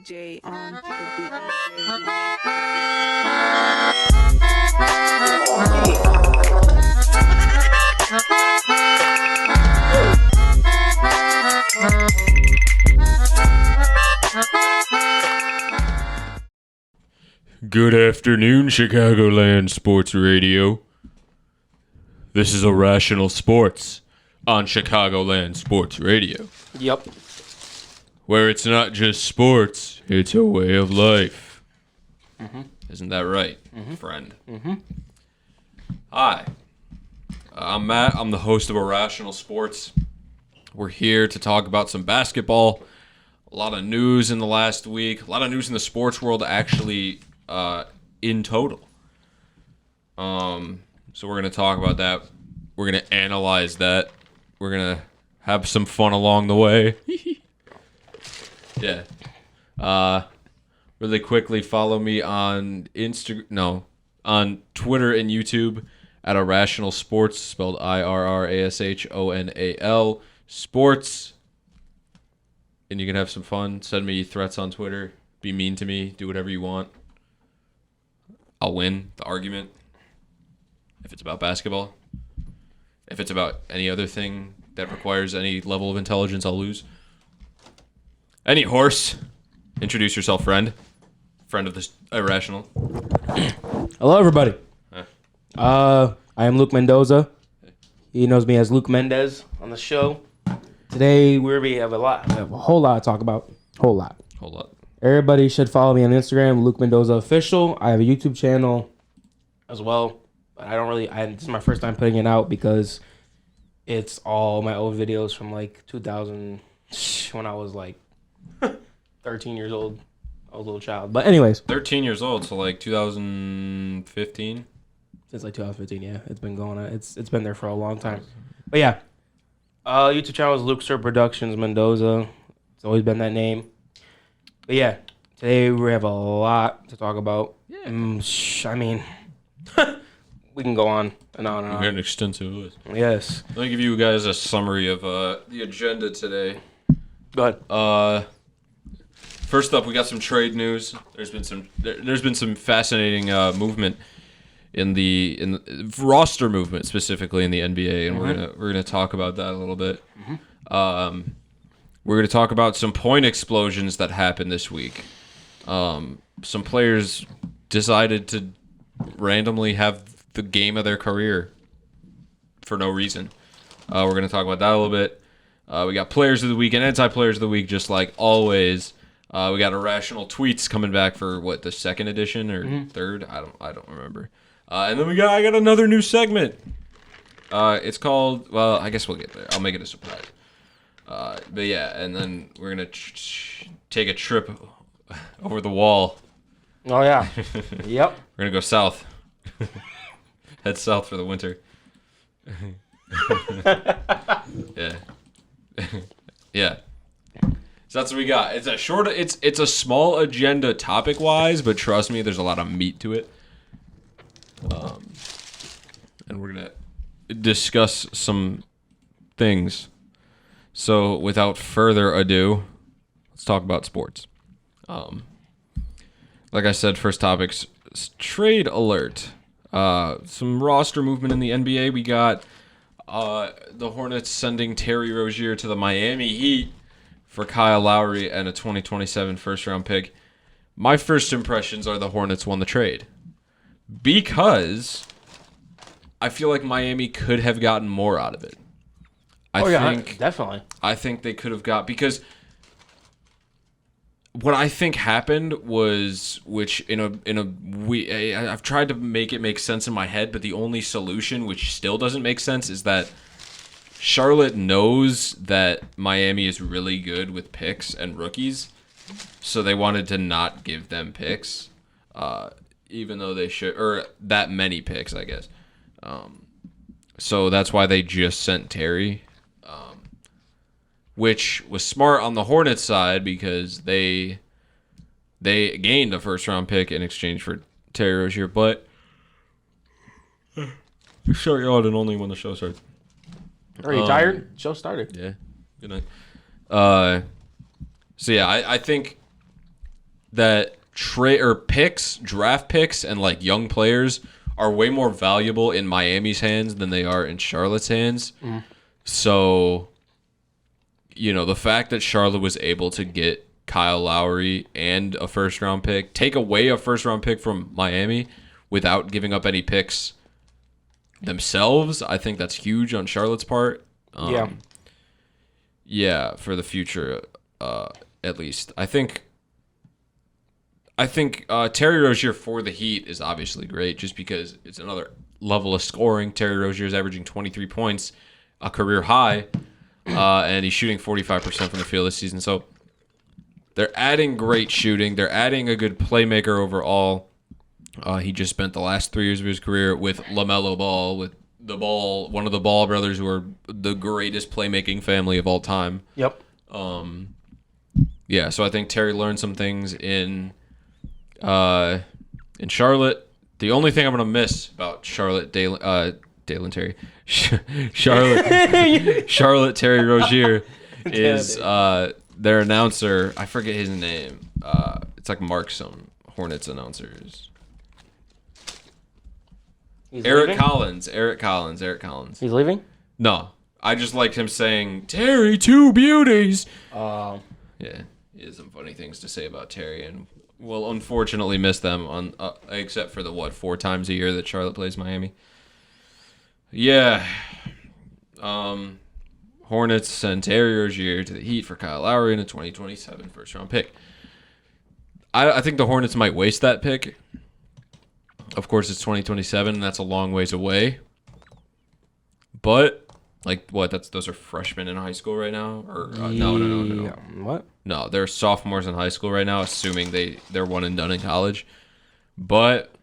DJ on the beat. Good afternoon, Chicagoland Sports Radio. This is IrRashonal Sports on Chicagoland Sports Radio. Yep. Where it's not just sports, it's a way of life. Mm-hmm. Isn't that right, friend? Mm-hmm. Hi. I'm Matt. I'm the host of IrRashonal Sports. We're here to talk about some basketball. A lot of news in the last week. A lot of news in the sports world, actually, in total. So we're going to talk about that. We're going to analyze that. We're going to have some fun along the way. Yeah. Really quickly, follow me on on Twitter and YouTube at IrRashonal Sports, spelled IrRashonal Sports. And you can have some fun. Send me threats on Twitter. Be mean to me. Do whatever you want. I'll win the argument. If it's about basketball. If it's about any other thing that requires any level of intelligence, I'll lose. Any horse. Introduce yourself, friend. Friend of this IrRashonal. Hello, everybody. I am Luke Mendoza. He knows me as Luke Mendez on the show. Today we have a whole lot to talk about. Whole lot. Everybody should follow me on Instagram, Luke Mendoza Official. I have a YouTube channel as well, but this is my first time putting it out because it's all my old videos from like 2000 when I was like 13 years old. I was a little child. But anyways. 13 years old, so like 2015? Since like 2015, yeah. It's been going on. It's been there for a long time. But yeah. YouTube channel is Luke Sir Productions Mendoza. It's always been that name. But yeah, today we have a lot to talk about. Yeah. I mean, we can go on and on and on. We got an extensive list. Yes. Let me give you guys a summary of the agenda today. Go ahead. First up, we got some trade news. There's been some fascinating movement in the roster movement, specifically in the NBA, and we're gonna talk about that a little bit. Mm-hmm. We're gonna talk about some point explosions that happened this week. Some players decided to randomly have the game of their career for no reason. We're gonna talk about that a little bit. We got players of the week and anti-players of the week, just like always. We got IrRashonal tweets coming back for the second edition or third? I don't remember. And then I got another new segment. It's called, well, I guess we'll get there. I'll make it a surprise. But yeah, and then we're gonna take a trip over the wall. Oh yeah. Yep. We're gonna go south. Head south for the winter. Yeah. Yeah. So that's what we got. It's a small agenda topic wise, but trust me, there's a lot of meat to it. And we're gonna discuss some things. So without further ado, let's talk about sports. Like I said, first topic's trade alert. Some roster movement in the NBA. We got the Hornets sending Terry Rozier to the Miami Heat for Kyle Lowry and a 2027 first-round pick. My first impressions are the Hornets won the trade because I feel like Miami could have gotten more out of it. Definitely. I think they could have because what I think happened was, which I've tried to make it make sense in my head, but the only solution, which still doesn't make sense, is that Charlotte knows that Miami is really good with picks and rookies, so they wanted to not give them picks, even though they should, or that many picks, I guess. So that's why they just sent Terry, which was smart on the Hornets side because they gained a first-round pick in exchange for Terry Rozier, but short yard and only when the show starts. Are you tired? Show started. Yeah. Good night. So yeah, I think that draft picks, and like young players are way more valuable in Miami's hands than they are in Charlotte's hands. So, the fact that Charlotte was able to get Kyle Lowry and a first-round pick, take away a first-round pick from Miami without giving up any picks themselves, I think that's huge on Charlotte's part. Yeah, for the future, at least. I think Terry Rozier for the Heat is obviously great just because it's another level of scoring. Terry Rozier is averaging 23 points, a career high, and he's shooting 45% from the field this season. So they're adding great shooting. They're adding a good playmaker overall. He just spent the last 3 years of his career with LaMelo Ball, one of the Ball brothers, who are the greatest playmaking family of all time. Yep. Yeah, so I think Terry learned some things in Charlotte. The only thing I'm gonna miss about Charlotte Terry Terry Rozier is their announcer. I forget his name. It's like Mark's Hornets announcers. Eric Collins. He's leaving? No, I just liked him saying Terry, 2 beauties. Yeah, he has some funny things to say about Terry, and we'll unfortunately miss them on except for the 4 times a year that Charlotte plays Miami. Yeah. Hornets send Terry Rozier to the Heat for Kyle Lowry in a 2027 first-round pick. I think the Hornets might waste that pick. Of course, it's 2027, and that's a long ways away. But, those are freshmen in high school right now? Or no. What? No, they're sophomores in high school right now, assuming they're one and done in college. But,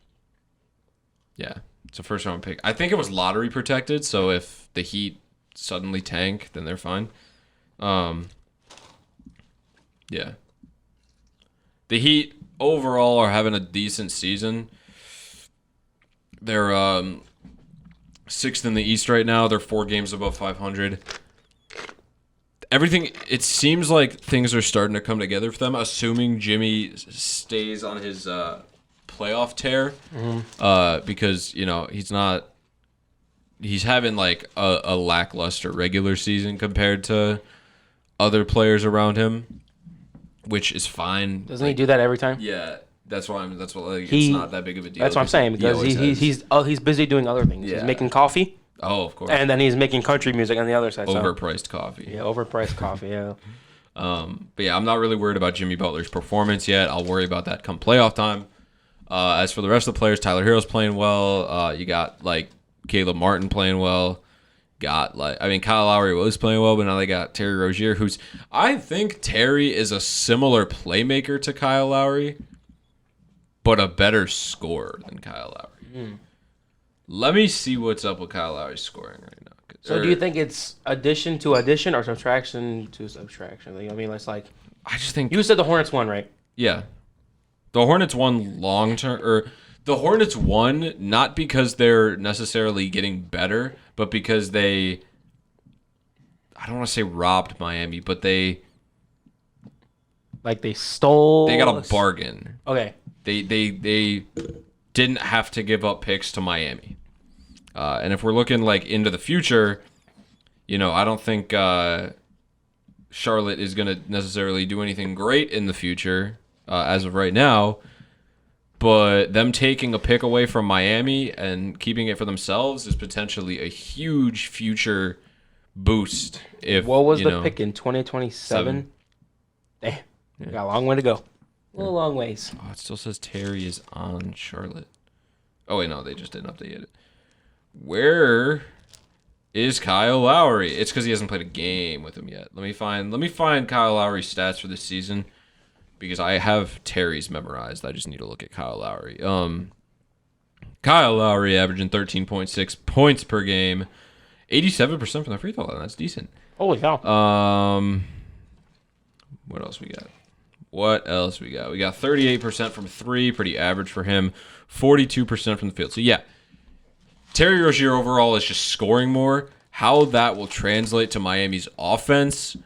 yeah, it's a first-round pick. I think it was lottery protected, so if the Heat suddenly tank, then they're fine. Yeah. The Heat overall are having a decent season. They're 6th in the East right now. They're 4 games above 500. It seems like things are starting to come together for them, assuming Jimmy stays on his playoff tear. Because, he's having like a lackluster regular season compared to other players around him, which is fine. Doesn't he do that every time? Yeah. It's not that big of a deal. That's what I'm saying, because he's busy doing other things. Yeah. He's making coffee. Oh, of course. And then he's making country music on the other side. Overpriced coffee. Yeah, overpriced coffee, yeah. But yeah, I'm not really worried about Jimmy Butler's performance yet. I'll worry about that come playoff time. As for the rest of the players, Tyler Hero's playing well. You got Caleb Martin playing well. Kyle Lowry was playing well, but now they got Terry Rozier, I think Terry is a similar playmaker to Kyle Lowry, but a better scorer than Kyle Lowry. Let me see what's up with Kyle Lowry's scoring right now. So do you think it's addition to addition or subtraction to subtraction? It's like... I just think... You said the Hornets won, right? Yeah. The Hornets won the Hornets won not because they're necessarily getting better, but because I don't want to say robbed Miami, but they stole... They got a bargain. Okay. They didn't have to give up picks to Miami. And if we're looking into the future, I don't think Charlotte is going to necessarily do anything great in the future as of right now. But them taking a pick away from Miami and keeping it for themselves is potentially a huge future boost. What was the pick in 2027? Damn, got a long way to go. A little long ways. Oh, it still says Terry is on Charlotte. Oh wait, no, they just didn't update it. Where is Kyle Lowry? It's because he hasn't played a game with him yet. Let me find Kyle Lowry's stats for this season, because I have Terry's memorized. I just need to look at Kyle Lowry. Kyle Lowry averaging 13.6 points per game, 87% from the free throw line. That's decent. Holy cow. What else we got? We got 38% from 3, pretty average for him. 42% from the field. So yeah, Terry Rozier overall is just scoring more. How that will translate to Miami's offense,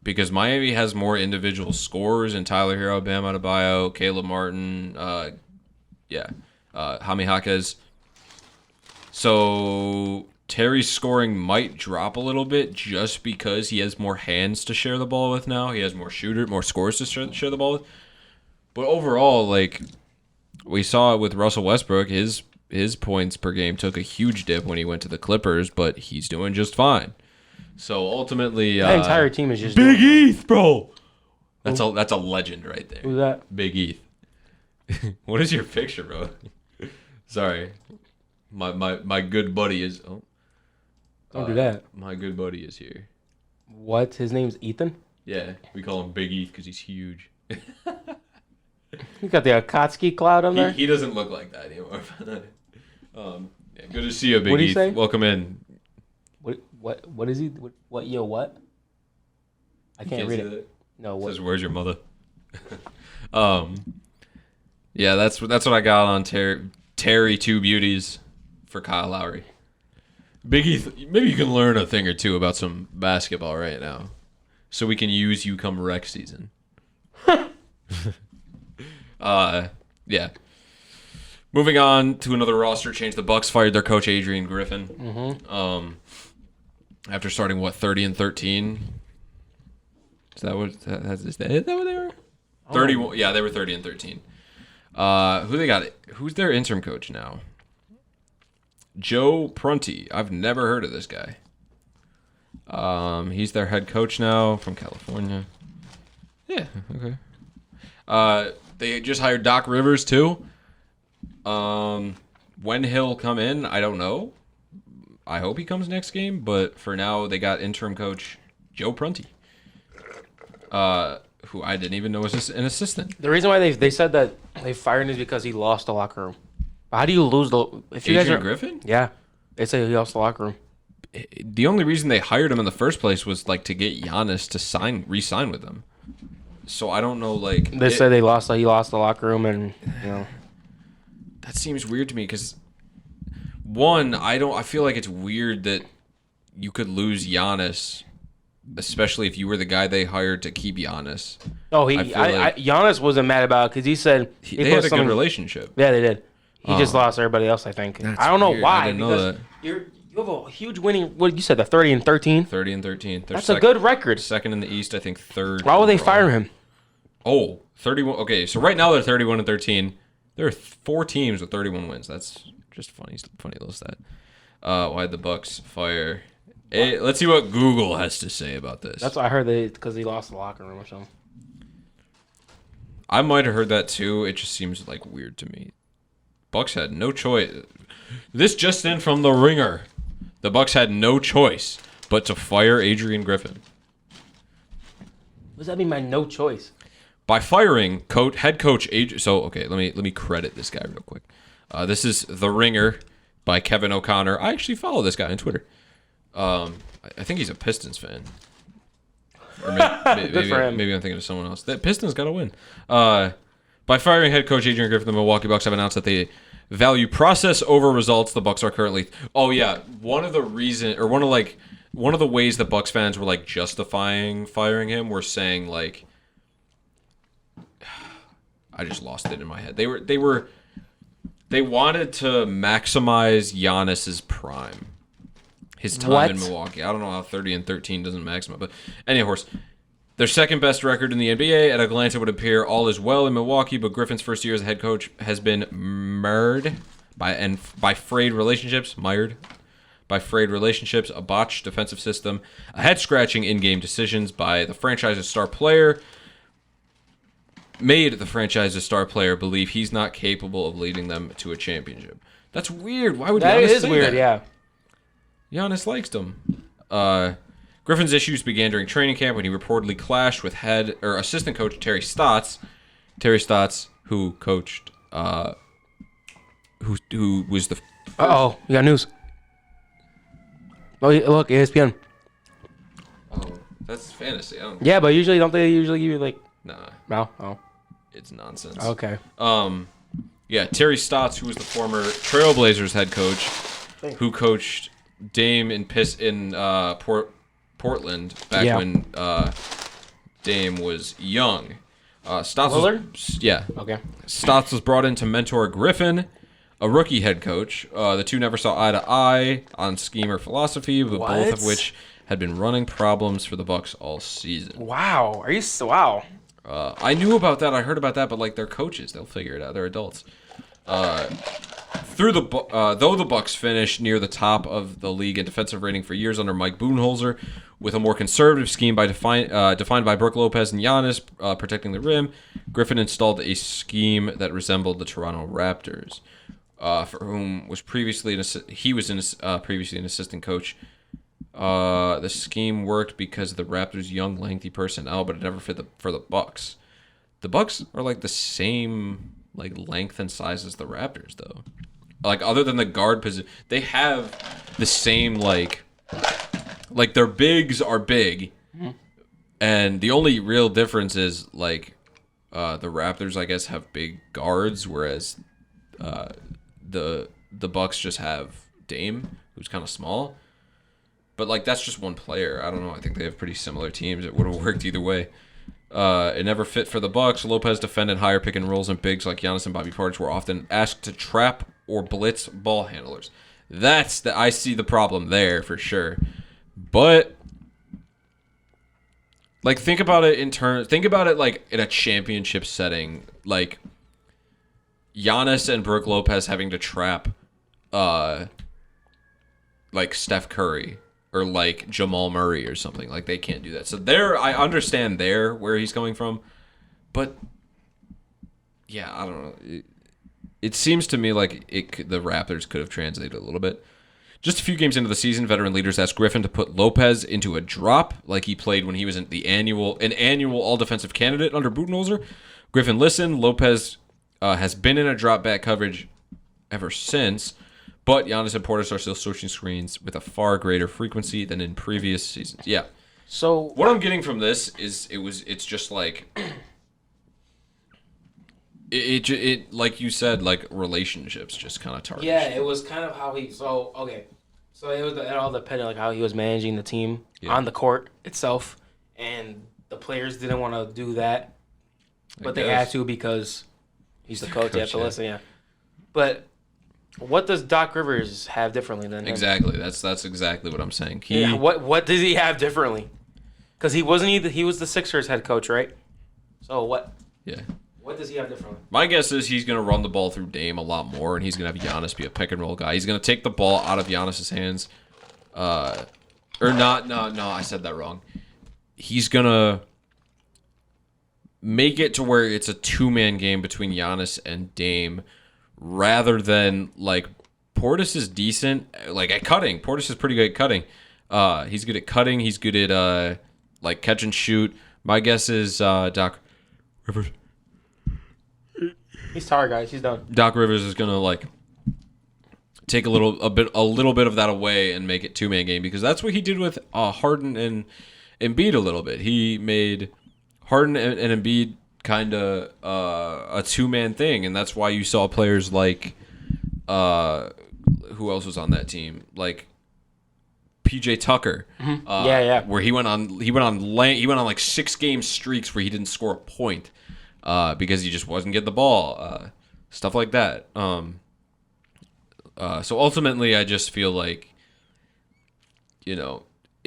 because Miami has more individual scorers in Tyler Hero, Bam Adebayo, Caleb Martin, Jaime Jaquez. So Terry's scoring might drop a little bit just because he has more hands to share the ball with now. He has more scores to share the ball with. But overall, like we saw it with Russell Westbrook, his points per game took a huge dip when he went to the Clippers, but he's doing just fine. So ultimately, the entire team is just Big Heath, bro. That's a legend right there. Who's that? Big Heath. What is your picture, bro? Sorry, my good buddy is. Oh, don't do that. My good buddy is here. What? His name's Ethan? Yeah, we call him Big Heath because he's huge. You got the Akatsuki cloud on there? He doesn't look like that anymore. Good to see you, Big What'd he Heath. say? Welcome in. What is he? What? I can't read it. That? No, It what? says, "Where's your mother?" Yeah, that's what I got on Terry Two Beauties for Kyle Lowry. Big Heath, maybe you can learn a thing or two about some basketball right now, so we can use you come rec season. Yeah. Moving on to another roster change, the Bucks fired their coach Adrian Griffin. Mm-hmm. After starting 30-13. Is that what they were? 31. Yeah, they were 30-13. Who they got? Who's their interim coach now? Joe Prunty. I've never heard of this guy. He's their head coach now from California. Yeah. Okay. They just hired Doc Rivers too. When he'll come in, I don't know. I hope he comes next game, but for now they got interim coach Joe Prunty, who I didn't even know was an assistant. The reason why they said that they fired him is because he lost the locker room. How do you lose if you Adrian guys are, Griffin? Yeah, they say he lost the locker room. The only reason they hired him in the first place was like to get Giannis to re-sign with them. So I don't know, like They said he lost the locker room, and you know that seems weird to me because one, I feel like it's weird that you could lose Giannis, especially if you were the guy they hired to keep Giannis. Oh, Giannis wasn't mad about it because he said they had a good relationship. Yeah, they did. He just lost everybody else, I think. I don't know weird. why. I didn't know that. You have a huge winning. What you said, the 30-13. 30-13. That's a good record. Second in the East, I think third. Why would they fire him? Oh, 31. Okay, so right now they're 31-13. There are 4 teams with 31 wins. That's just funny little stat. Why'd the Bucks fire? Hey, let's see what Google has to say about this. That's what I heard. Because he lost the locker room or something. I might have heard that too. It just seems like weird to me. Bucks had no choice. This just in from The Ringer. The Bucks had no choice but to fire Adrian Griffin. What does that mean by no choice? By firing head coach Adrian. So okay, let me credit this guy real quick. This is The Ringer by Kevin O'Connor. I actually follow this guy on Twitter. I think he's a Pistons fan. Or maybe I'm thinking of someone else. That Pistons got to win. By firing head coach Adrian Griffin, the Milwaukee Bucks have announced that they value process over results. The Bucks are currently. Oh yeah, one of the ways the Bucks fans were like justifying firing him were saying like, I just lost it in my head. They wanted to maximize Giannis's prime, his time in Milwaukee. I don't know how 30-13 doesn't maximize, but anyhow, their second best record in the NBA. At a glance, it would appear all is well in Milwaukee, but Griffin's first year as a head coach has been mired by frayed relationships, a botched defensive system, a head-scratching in-game decisions by the franchise's star player, made the franchise's star player believe he's not capable of leading them to a championship. That's weird. Why would Giannis say weird, that? yeah. Giannis likes him. Griffin's issues began during training camp when he reportedly clashed with assistant coach Terry Stotts. Terry Stotts, who coached, who was the. Uh-oh, you got news. Oh, look, ESPN. Oh, that's fantasy. Yeah, but don't they usually give you like? Nah. No. Oh. It's nonsense. Okay. Yeah, Terry Stotts, who was the former Trailblazers head coach, who coached Dame in Portland back when Dame was young. Stotts Lillard? Yeah. Okay. Stotts was brought in to mentor Griffin, a rookie head coach. The two never saw eye to eye on scheme or philosophy, but both of which had been running problems for the Bucks all season. Wow. Wow. I knew about that. I heard about that, but like they're coaches, they'll figure it out. They're adults. Though the Bucks finished near the top of the league in defensive rating for years under Mike Budenholzer, with a more conservative scheme defined by Brook Lopez and Giannis protecting the rim, Griffin installed a scheme that resembled the Toronto Raptors, for whom was previously an assistant coach. The scheme worked because of the Raptors' young, lengthy personnel, but it never fit for the Bucks. The Bucks are like the same length and size as the Raptors, though. Like other than the guard position, they have the same like their bigs are big, and the only real difference is the Raptors, I guess, have big guards, whereas the Bucks just have Dame, who's kind of small. But that's just one player. I don't know. I think they have pretty similar teams. It would have worked either way. It never fit for the Bucks. Lopez defended higher pick and rolls, and bigs like Giannis and Bobby Portis were often asked to trap or blitz ball handlers. I see the problem there for sure. But think about it in a championship setting, like Giannis and Brook Lopez having to trap Steph Curry or Jamal Murray or something. They can't do that. So I understand where he's coming from, but yeah, I don't know. It seems to me the Raptors could have translated a little bit. Just a few games into the season, veteran leaders asked Griffin to put Lopez into a drop like he played when he was an annual all-defensive candidate under Budenholzer. Griffin listened. Lopez has been in a drop-back coverage ever since, but Giannis and Portis are still switching screens with a far greater frequency than in previous seasons. Yeah. So what I'm getting from this is it's just It like you said, relationships just kind of tarnished. Yeah, it was kind of how he. So okay, so it all depended how he was managing the team on the court itself, and the players didn't want to do that, but they had to because he's the coach. They have to listen. Yeah, but what does Doc Rivers have differently than him? Exactly? That's exactly what I'm saying. What does he have differently? Because he was the Sixers head coach, right? So what? Yeah. What does he have differently? My guess is he's going to run the ball through Dame a lot more, and he's going to have Giannis be a pick and roll guy. He's going to take the ball out of Giannis's hands. I said that wrong. He's going to make it to where it's a two-man game between Giannis and Dame rather than, Portis is decent, at cutting. Portis is pretty good at cutting. He's good at cutting. He's good at, catch and shoot. My guess is Doc Rivers. He's tired, guys. He's done. Doc Rivers is gonna take a little bit of that away and make it two-man game, because that's what he did with Harden and Embiid a little bit. He made Harden and Embiid kind of a two-man thing, and that's why you saw players who else was on that team, PJ Tucker. Mm-hmm. Where he went on 6-game streaks where he didn't score a point. Because he just wasn't getting the ball, stuff like that. So ultimately, I just feel it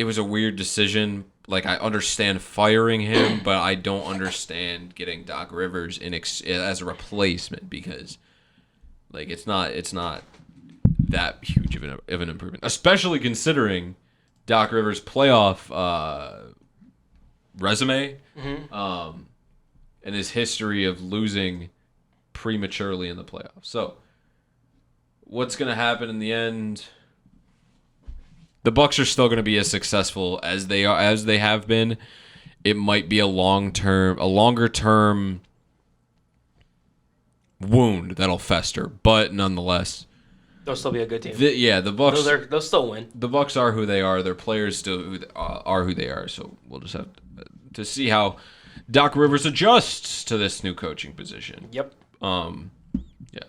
was a weird decision. I understand firing him, but I don't understand getting Doc Rivers as a replacement, because it's not that huge of an improvement, especially considering Doc Rivers' playoff resume. Mm-hmm. And his history of losing prematurely in the playoffs. So, what's going to happen in the end? The Bucks are still going to be as successful as they have been. It might be a longer term wound that'll fester, but nonetheless, they'll still be a good team. The Bucks. They'll still win. The Bucks are who they are. Their players still are who they are. So we'll just have to see how Doc Rivers adjusts to this new coaching position. Yep. Yeah.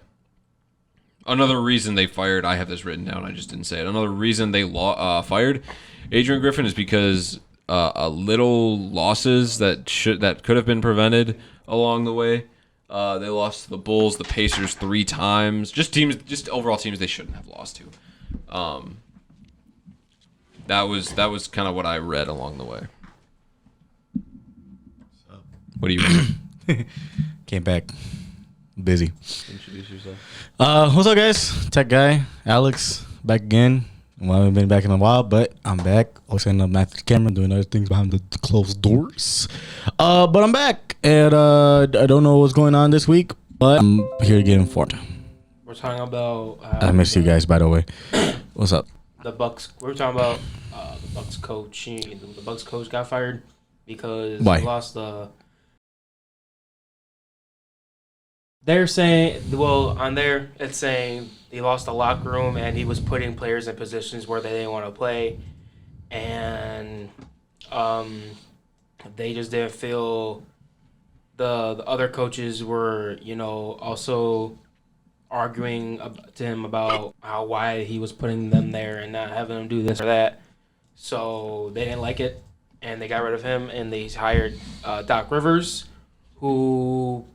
Another reason they fired, I have this written down, I just didn't say it. Another reason they fired Adrian Griffin is because a little losses that could have been prevented along the way. They lost to the Bulls, the Pacers 3 times. Just overall teams they shouldn't have lost to. That was kind of what I read along the way. What do you read? Came back. Busy. Introduce yourself. What's up, guys? Tech guy, Alex, back again. Well, I haven't been back in a while, but I'm back. Also ending up after the camera, doing other things behind the closed doors. But I'm back, and I don't know what's going on this week, but I'm here to get informed. We're talking about. I miss you guys, by the way. What's up? The Bucks. We're talking about the Bucks coach. The Bucks coach got fired because Why? he lost the. They're saying, well, on there it's saying he lost the locker room and he was putting players in positions where they didn't want to play, and they just didn't feel the other coaches were, also arguing to him about why he was putting them there and not having them do this or that. So they didn't like it, and they got rid of him, and they hired Doc Rivers, who.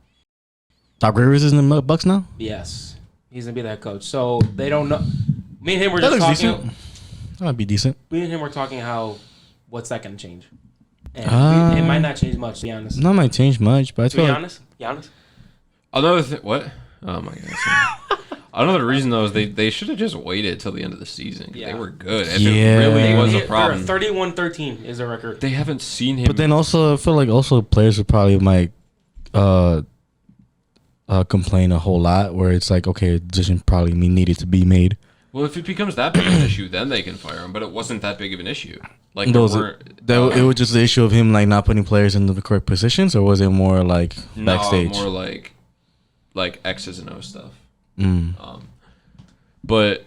Doc Rivers is in the Bucks now? Yes, he's gonna be that coach. So they don't know. Me and him were That just looks talking. decent. That might be decent. Me and him were talking how what's that gonna change? And it might not change much, to be honest. Not might change much, but I To be feel like honest, Giannis. Another thing. What? Oh my god. Another reason though is they should have just waited till the end of the season. Yeah. They were good. If Yeah. it really was a They're problem. 31-13 is a record. They haven't seen him. But then also, I feel like also players would probably might complain a whole lot, where it's like, okay, a decision probably needed to be made. Well, if it becomes that big of an issue, then they can fire him. But it wasn't that big of an issue. Like It was just the issue of him like not putting players in the correct positions, or was it more like backstage? more like X's and O stuff. Mm. But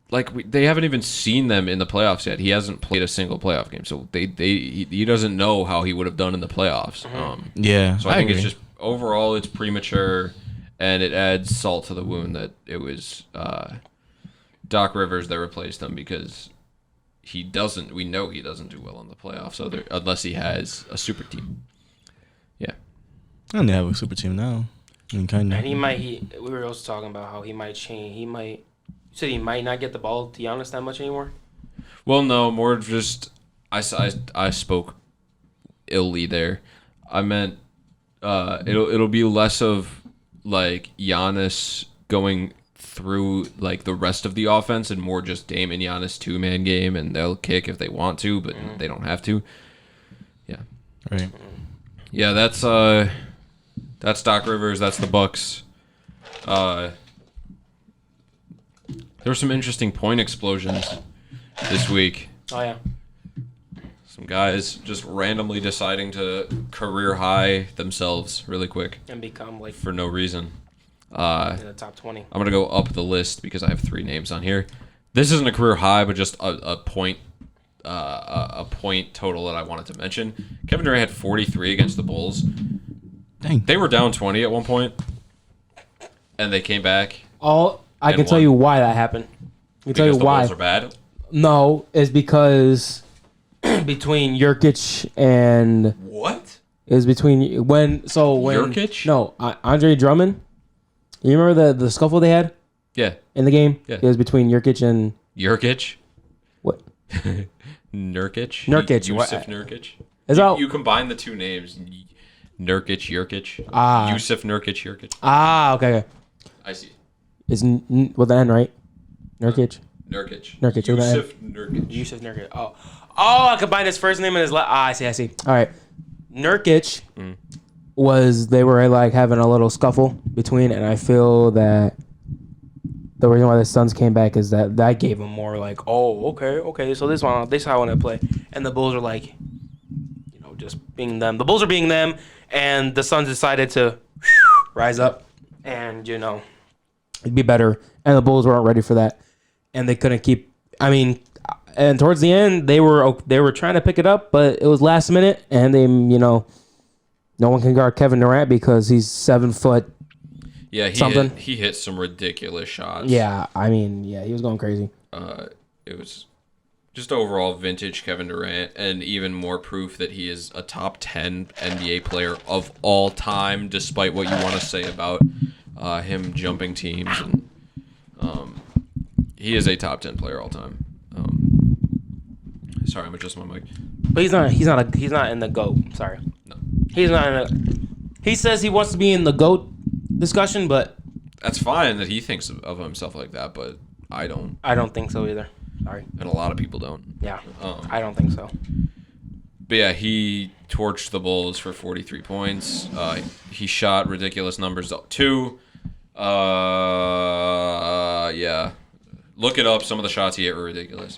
like they haven't even seen them in the playoffs yet. He hasn't played a single playoff game, so he doesn't know how he would have done in the playoffs. Yeah, So I think it's just overall it's premature, and it adds salt to the wound that it was Doc Rivers that replaced him, because we know he doesn't do well in the playoffs, so unless he has a super team. Yeah. And they have a super team now. I mean, kind of. And we were also talking about how he might change. You said he might not get the ball to Giannis that much anymore. Well, no, more just I spoke illy there. I meant it'll be less of like Giannis going through like the rest of the offense, and more just Dame and Giannis 2-man game, and they'll kick if they want to, but they don't have to. Yeah. Right. Yeah, that's Doc Rivers. That's the Bucks. There were some interesting point explosions this week. Oh yeah. Some guys just randomly deciding to career high themselves really quick And become like for no reason. in the top 20. I'm gonna go up the list because I have 3 names on here. This isn't a career high, but just a point total that I wanted to mention. Kevin Durant had 43 against the Bulls. Dang. They were down 20 at one point, and they came back. I can tell won. you why that happened. I can tell you Because the why. Bulls are bad. No, it's because between Jurkic and What? Jurkic? No, Andre Drummond. You remember the scuffle they had Yeah. in the game? Yeah. It was between Jurkic and Jurkic? what? Nurkic? Nurkic, Yusuf what? Nurkic? Is that You combine the 2 names. Nurkic, Jurkic. Yusuf Nurkic, Jurkic. okay. I see. It's with an N, right? Nurkic. Nurkic. Nurkic, Yusuf Nurkic. Yusuf Nurkic. Oh, I combined his first name and his last. I see. All right. Nurkic they were like having a little scuffle between, and I feel that the reason why the Suns came back is that gave them more like, oh, okay, so this is how I want to play, and the Bulls are like, just being them. The Bulls are being them, and the Suns decided to rise up and it'd be better, and the Bulls weren't ready for that, and they couldn't keep. I mean, and towards the end they were trying to pick it up, but it was last minute, and they no one can guard Kevin Durant because he's 7 foot. Yeah, he hit some ridiculous shots. Yeah, I mean, he was going crazy. It was just overall vintage Kevin Durant, and even more proof that he is a top 10 NBA player of all time, despite what you want to say about him jumping teams. And he is a top 10 player all time. Sorry, I'm adjusting my mic. But he's not in the GOAT. Sorry. No. He's not in the. He says he wants to be in the GOAT discussion, but That's fine that he thinks of himself like that, but I don't. I don't think so either. Sorry. And a lot of people don't. Yeah. I don't think so. But yeah, he torched the Bulls for 43 points. He shot ridiculous numbers too. Yeah. Look it up. Some of the shots he hit were ridiculous.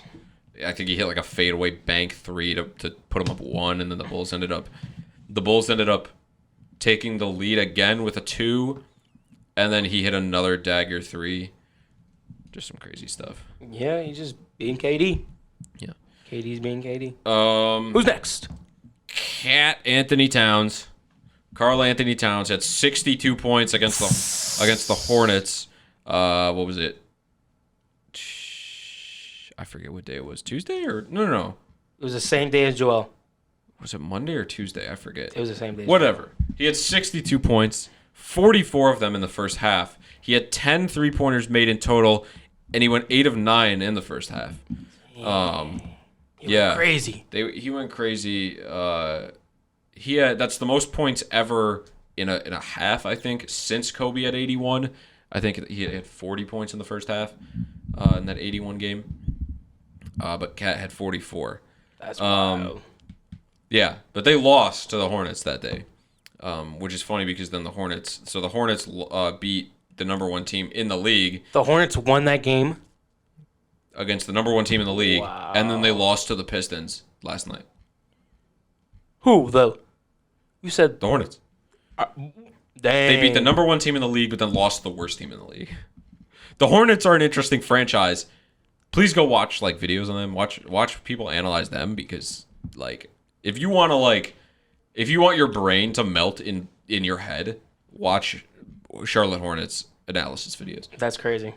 I think he hit like a fadeaway bank three to put him up 1, and then the Bulls ended up taking the lead again with a 2, and then he hit another dagger 3. Just some crazy stuff. Yeah, he's just being KD. Yeah. KD's being KD. Who's next? Cat Anthony Towns. Karl Anthony Towns had 62 points against the Hornets. What was it? I forget what day it was. Tuesday or no. It was the same day as Joel. Was it Monday or Tuesday? I forget. It was the same day. Whatever. He had 62 points, 44 of them in the first half. He had 10 3-pointers made in total, and he went 8 of 9 in the first half. He went crazy. He went crazy. That's the most points ever in a half, I think, since Kobe had 81. I think he had 40 points in the first half in that 81 game. But Cat had 44. That's wild. Yeah, but they lost to the Hornets that day, which is funny because then the Hornets beat the number 1 team in the league. The Hornets won that game against the number 1 team in the league, wow. And then they lost to the Pistons last night. Who though? You said The Hornets. Dang. They beat the number 1 team in the league, but then lost to the worst team in the league. The Hornets are an interesting franchise. Please go watch like videos on them. Watch people analyze them because like if you want your brain to melt in your head, watch Charlotte Hornets analysis videos. That's crazy.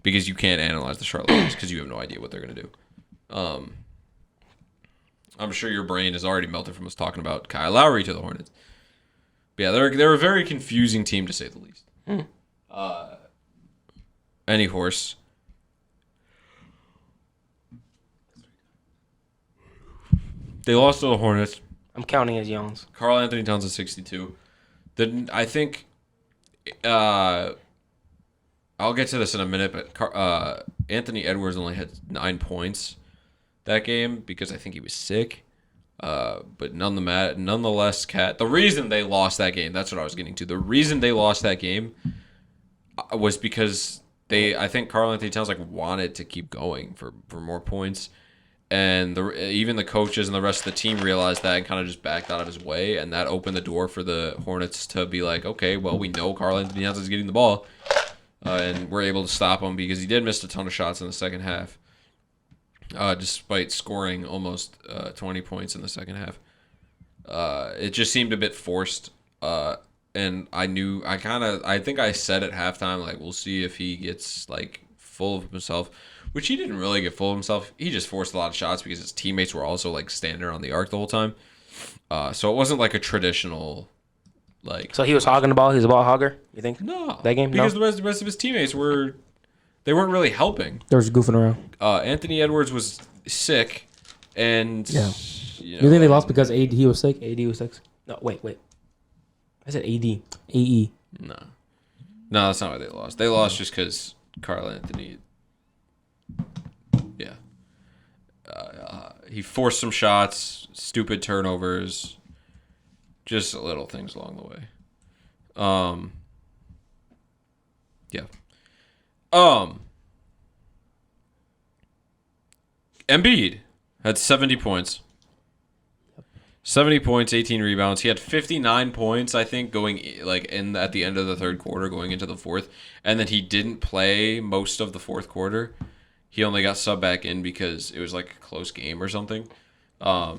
Because you can't analyze the Charlotte Hornets because you have no idea what they're gonna do. I'm sure your brain is already melted from us talking about Kyle Lowry to the Hornets. But yeah, they're a very confusing team to say the least. Any horse. They lost to the Hornets. I'm counting as yawns. Karl Anthony Towns at 62. Then I think I'll get to this in a minute, but Anthony Edwards only had 9 points that game because I think he was sick. But nonetheless, Cat. The reason they lost that game, that's what I was getting to. The reason they lost that game was because I think Karl Anthony Towns wanted to keep going for more points. And even the coaches and the rest of the team realized that and kind of just backed out of his way. And that opened the door for the Hornets to be like, okay, well, we know Karl Anthony Towns is getting the ball. And we're able to stop him because he did miss a ton of shots in the second half. Despite scoring almost 20 points in the second half. It just seemed a bit forced. And I think I said at halftime, we'll see if he gets, full of himself. Which he didn't really get full of himself. He just forced a lot of shots because his teammates were also standing around the arc the whole time. So it wasn't a traditional So he was hogging the ball. He was a ball hogger. You think? No, that game because the rest of his teammates weren't really helping. They were just goofing around. Anthony Edwards was sick, and yeah. You think they lost because he was sick? AD was sick. No, wait. I said AD. AE. No, that's not why they lost. They lost just because Karl Anthony. Yeah. He forced some shots, stupid turnovers, just little things along the way. Yeah. Embiid had 70 points. 70 points, 18 rebounds. He had 59 points, I think, going at the end of the third quarter, going into the fourth, and then he didn't play most of the fourth quarter. He only got subbed back in because it was a close game or something. Yeah,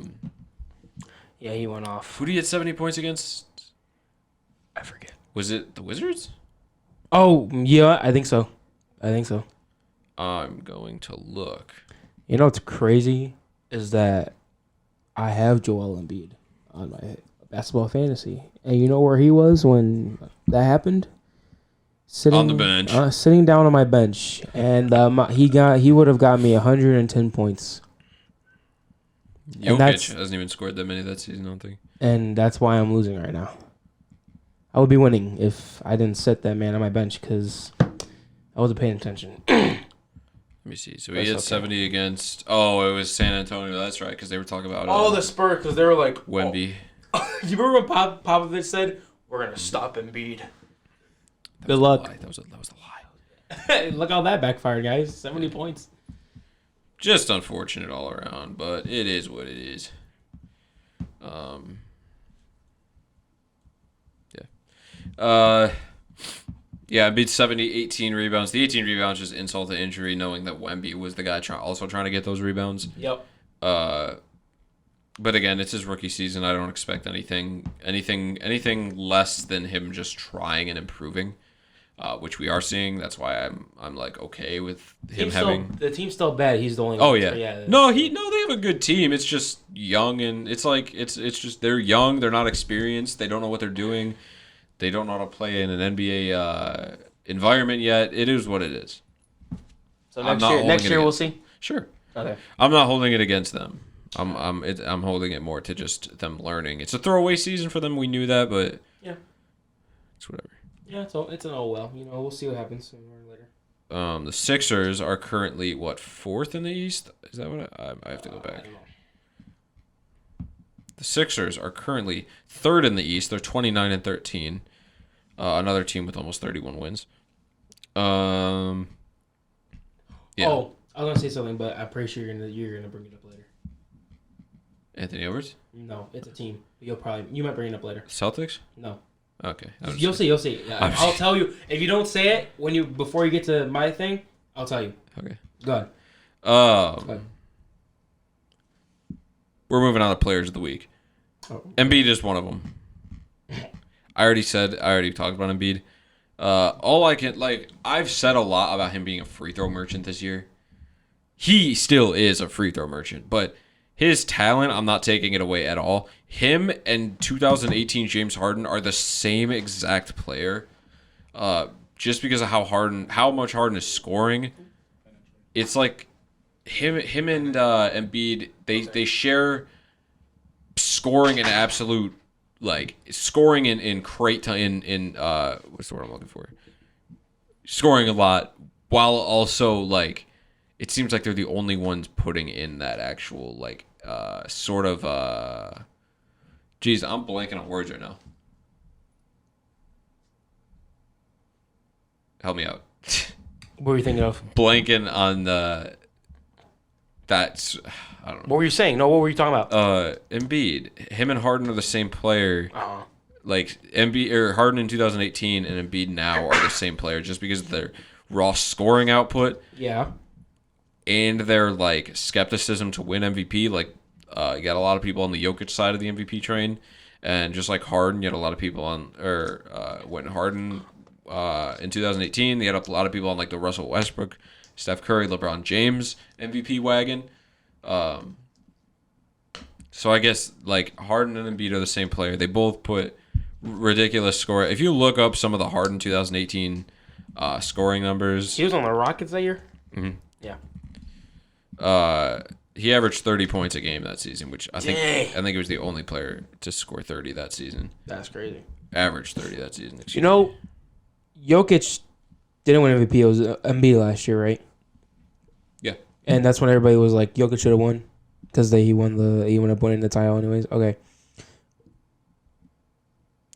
he went off. Who did he hit 70 points against? I forget. Was it the Wizards? Oh, yeah, I think so. I'm going to look. You know what's crazy is that I have Joel Embiid on my basketball fantasy, and you know where he was when that happened? Sitting On the bench. Sitting down on my bench, and he would have got me 110 points. Jokic hasn't even scored that many that season, I don't think. And that's why I'm losing right now. I would be winning if I didn't sit that man on my bench because I wasn't paying attention. Let me see. So he had 70 against. Oh, it was San Antonio. That's right, because they were talking about. The Spurs, because they were like Wemby. Oh. You remember what Popovich said? We're gonna stop Embiid. Good luck. That was a lie. Look how that backfired, guys. 70 points. Just unfortunate all around, but it is what it is. Yeah, Embiid 70, 18 rebounds. The 18 rebounds just insult to injury, knowing that Wemby was the guy also trying to get those rebounds. Yep. But again, it's his rookie season. I don't expect anything less than him just trying and improving, which we are seeing. That's why I'm like okay with him having. The team's still bad. He's the only. Oh yeah. No, they have a good team. It's just young, and it's like it's just they're young. They're not experienced. They don't know what they're doing. They don't know how to play in an NBA environment yet. It is what it is. So next year we'll see. Sure. Okay. I'm not holding it against them. I'm holding it more to just them learning. It's a throwaway season for them. We knew that, but yeah, it's whatever. Yeah, it's an oh well. We'll see what happens sooner or later. The Sixers are currently fourth in the East. Is that what I have to go back? The Sixers are currently third in the East. They're 29-13. Another team with almost 31 wins. Yeah. Oh, I was gonna say something, but I'm pretty sure you're gonna bring it up later. Anthony Edwards? No, it's a team. You might bring it up later. Celtics? No. Okay. You'll see. Yeah, I'll tell you if you don't say it before you get to my thing. I'll tell you. Okay. Go ahead. We're moving on to players of the week. Oh. Embiid is one of them. I already talked about Embiid. I've said a lot about him being a free throw merchant this year. He still is a free throw merchant, but his talent, I'm not taking it away at all. Him and 2018 James Harden are the same exact player. Just because of how much Harden is scoring, it's like him and Embiid. They share scoring in absolute scoring in crate time in what's the word I'm looking for? Scoring a lot while also it seems like they're the only ones putting in that actual sort of geez, I'm blanking on words right now. Help me out. What were you thinking of? Blanking on that's I don't know. What were you saying? No, what were you talking about? Embiid. Him and Harden are the same player. Like Embiid or Harden in 2018 and Embiid now are the same player just because of their raw scoring output. Yeah. And their skepticism to win MVP. You got a lot of people on the Jokic side of the MVP train, and just like Harden, you had a lot of people on when Harden in 2018, they had a lot of people on the Russell Westbrook, Steph Curry, LeBron James MVP wagon. So I guess Harden and Embiid are the same player. They both put ridiculous score. If you look up some of the Harden 2018 scoring numbers, he was on the Rockets that year. Mm-hmm. Yeah. He averaged 30 points a game that season, which I think he was the only player to score 30 that season. That's crazy. Averaged 30 that season. Jokic didn't win MVP. It was Embiid last year, right? Yeah. And that's when everybody was like, Jokic should have won because he ended up winning the title anyways. Okay.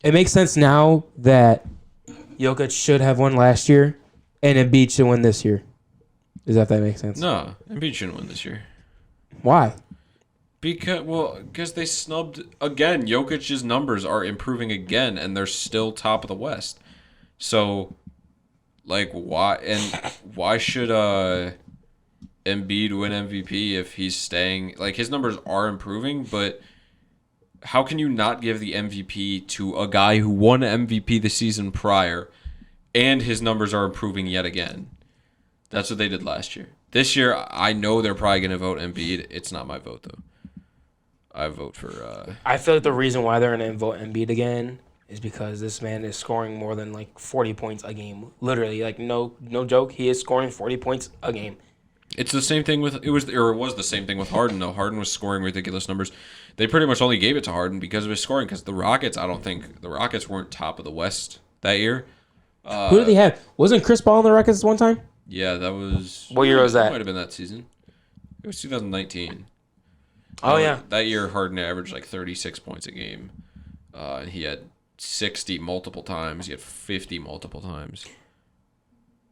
It makes sense now that Jokic should have won last year and Embiid should win this year. Does that make sense? No, Embiid shouldn't win this year. Why? Because they snubbed again. Jokic's numbers are improving again, and they're still top of the West. So, why? And why should Embiid win MVP if he's staying? His numbers are improving, but how can you not give the MVP to a guy who won MVP the season prior, and his numbers are improving yet again? That's what they did last year. This year, I know they're probably going to vote Embiid. It's not my vote, though. I vote for... I feel like the reason why they're going to vote Embiid again is because this man is scoring more than, 40 points a game. Literally, no joke. He is scoring 40 points a game. It's the same thing with... It was the same thing with Harden, though. Harden was scoring ridiculous numbers. They pretty much only gave it to Harden because of his scoring, because the Rockets, I don't think... The Rockets weren't top of the West that year. Who did they have? Wasn't Chris Paul on the Rockets one time? Yeah, that was... What year was that? Might have been that season. It was 2019. Oh, yeah. That year, Harden averaged 36 points a game. And he had 60 multiple times. He had 50 multiple times.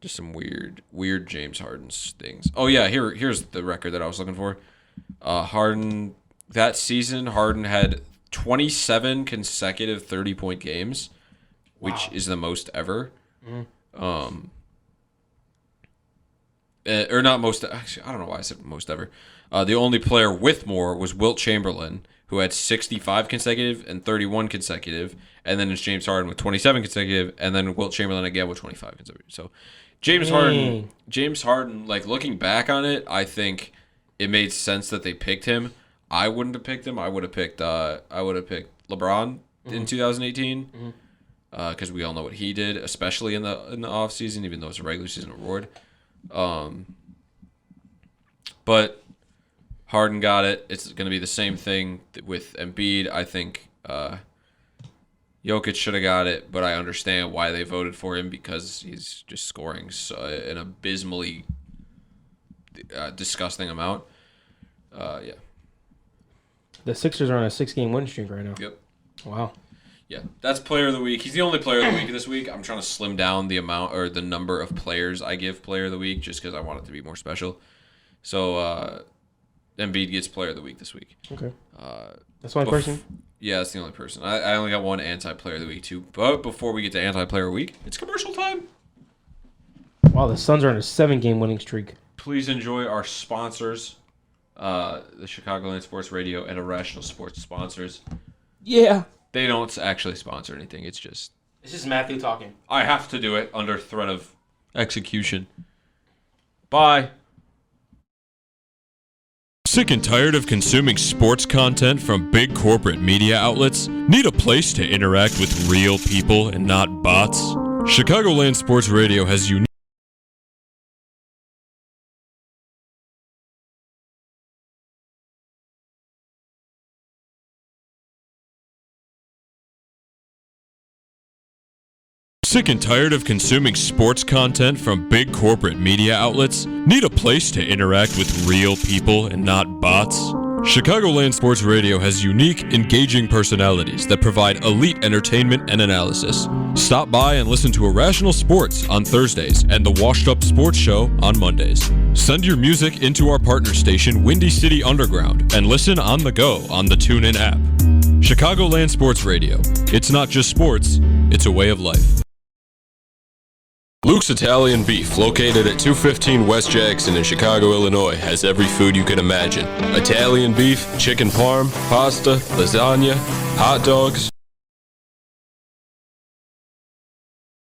Just some weird James Harden things. Oh, yeah, here's the record that I was looking for. Harden, that season, Harden had 27 consecutive 30-point games, which is the most ever. Or not most. Actually, I don't know why I said most ever. The only player with more was Wilt Chamberlain, who had 65 consecutive and 31 consecutive, and then it's James Harden with 27 consecutive, and then Wilt Chamberlain again with 25 consecutive. So James Harden, looking back on it, I think it made sense that they picked him. I wouldn't have picked him. I would have picked LeBron in 2018 because we all know what he did, especially in the offseason, even though it's a regular season award. But Harden got it. It's going to be the same thing with Embiid. I think Jokic should have got it, but I understand why they voted for him because he's just scoring an abysmally disgusting amount. Yeah. The Sixers are on a 6-game win streak right now. Yep. Wow. Yeah, that's player of the week. He's the only player of the week this week. I'm trying to slim down the amount or the number of players I give player of the week just because I want it to be more special. So Embiid gets player of the week this week. Okay. That's the only person? Yeah, that's the only person. I only got one anti-player of the week too. But before we get to anti-player of the week, it's commercial time. Wow, the Suns are on a 7-game winning streak. Please enjoy our sponsors, the Chicagoland Sports Radio and IrRashonal Sports sponsors. Yeah. They don't actually sponsor anything. It's just Matthew talking. I have to do it under threat of execution. Bye. Sick and tired of consuming sports content from big corporate media outlets? Need a place to interact with real people and not bots? Chicagoland Sports Radio has unique Sick and tired of consuming sports content from big corporate media outlets? Need a place to interact with real people and not bots? Chicagoland Sports Radio has unique, engaging personalities that provide elite entertainment and analysis. Stop by and listen to IrRashonal Sports on Thursdays and the Washed Up Sports Show on Mondays. Send your music into our partner station, Windy City Underground, and listen on the go on the TuneIn app. Chicagoland Sports Radio. It's not just sports, it's a way of life. Luke's Italian Beef, located at 215 West Jackson in Chicago, Illinois, has every food you can imagine. Italian beef, chicken parm, pasta, lasagna, hot dogs.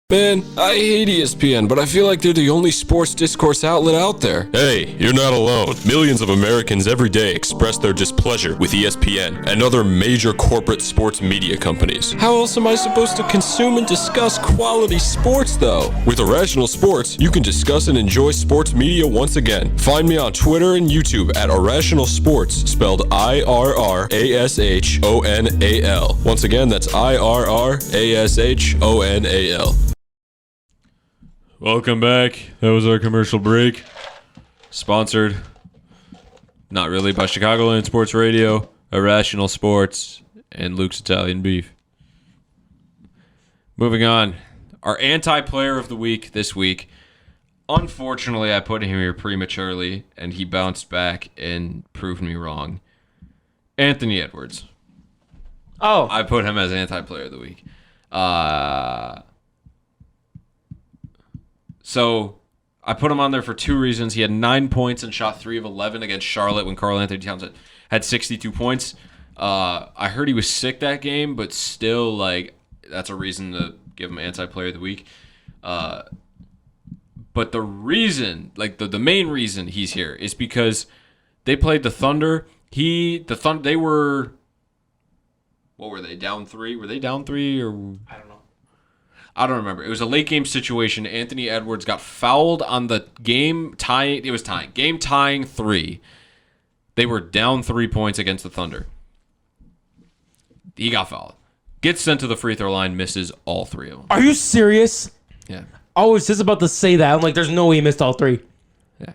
Man, I hate ESPN, but I feel like they're the only sports discourse outlet out there. Hey, you're not alone. Millions of Americans every day express their displeasure with ESPN and other major corporate sports media companies. How else am I supposed to consume and discuss quality sports, though? With IrRashonal Sports, you can discuss and enjoy sports media once again. Find me on Twitter and YouTube at IrRashonal Sports, spelled IrRashonal. Once again, that's IrRashonal. Welcome back. That was our commercial break. Sponsored, not really, by Chicagoland Sports Radio, IrRashonal Sports, and Luke's Italian Beef. Moving on. Our anti-player of the week this week. Unfortunately, I put him here prematurely, and he bounced back and proved me wrong. Anthony Edwards. Oh. I put him as anti-player of the week. So I put him on there for two reasons. He had 9 points and shot 3 of 11 against Charlotte when Karl Anthony Towns had 62 points. I heard he was sick that game, but still, that's a reason to give him anti-player of the week. But But the reason, like the main reason he's here is because they played the Thunder. They were, what were they, down 3? Were they down 3 or? I don't know. I don't remember. It was a late game situation. Anthony Edwards got fouled on the game tying. It was tying. Game tying 3. They were down 3 points against the Thunder. He got fouled. Gets sent to the free throw line, misses all 3 of them. Are you serious? Yeah. I was just about to say that. I'm like, there's no way he missed all 3. Yeah.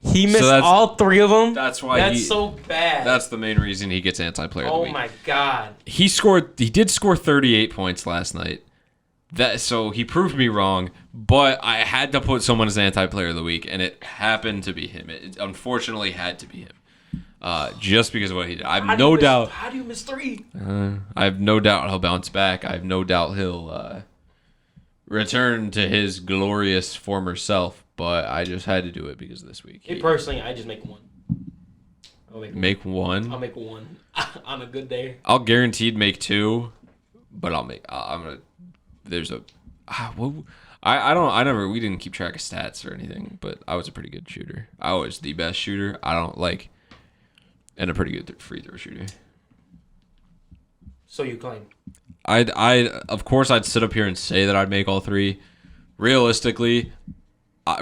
He missed all 3 of them? That's why That's so bad. That's the main reason he gets anti-player of the week. Oh my God. He did score 38 points last night. So he proved me wrong, but I had to put someone as anti-player of the week, and it happened to be him. It unfortunately had to be him, just because of what he did. I have no doubt. How do you miss 3? I have no doubt he'll bounce back. I have no doubt he'll return to his glorious former self. But I just had to do it because of this week. Me personally, I just make 1. I'll make one. I'll make 1 on a good day. I'll guaranteed make 2, but I'm gonna. There's a, we didn't keep track of stats or anything, but I was a pretty good shooter. I was the best shooter. And a pretty good free throw shooter. So you claim? Of course I'd sit up here and say that I'd make all 3. Realistically, I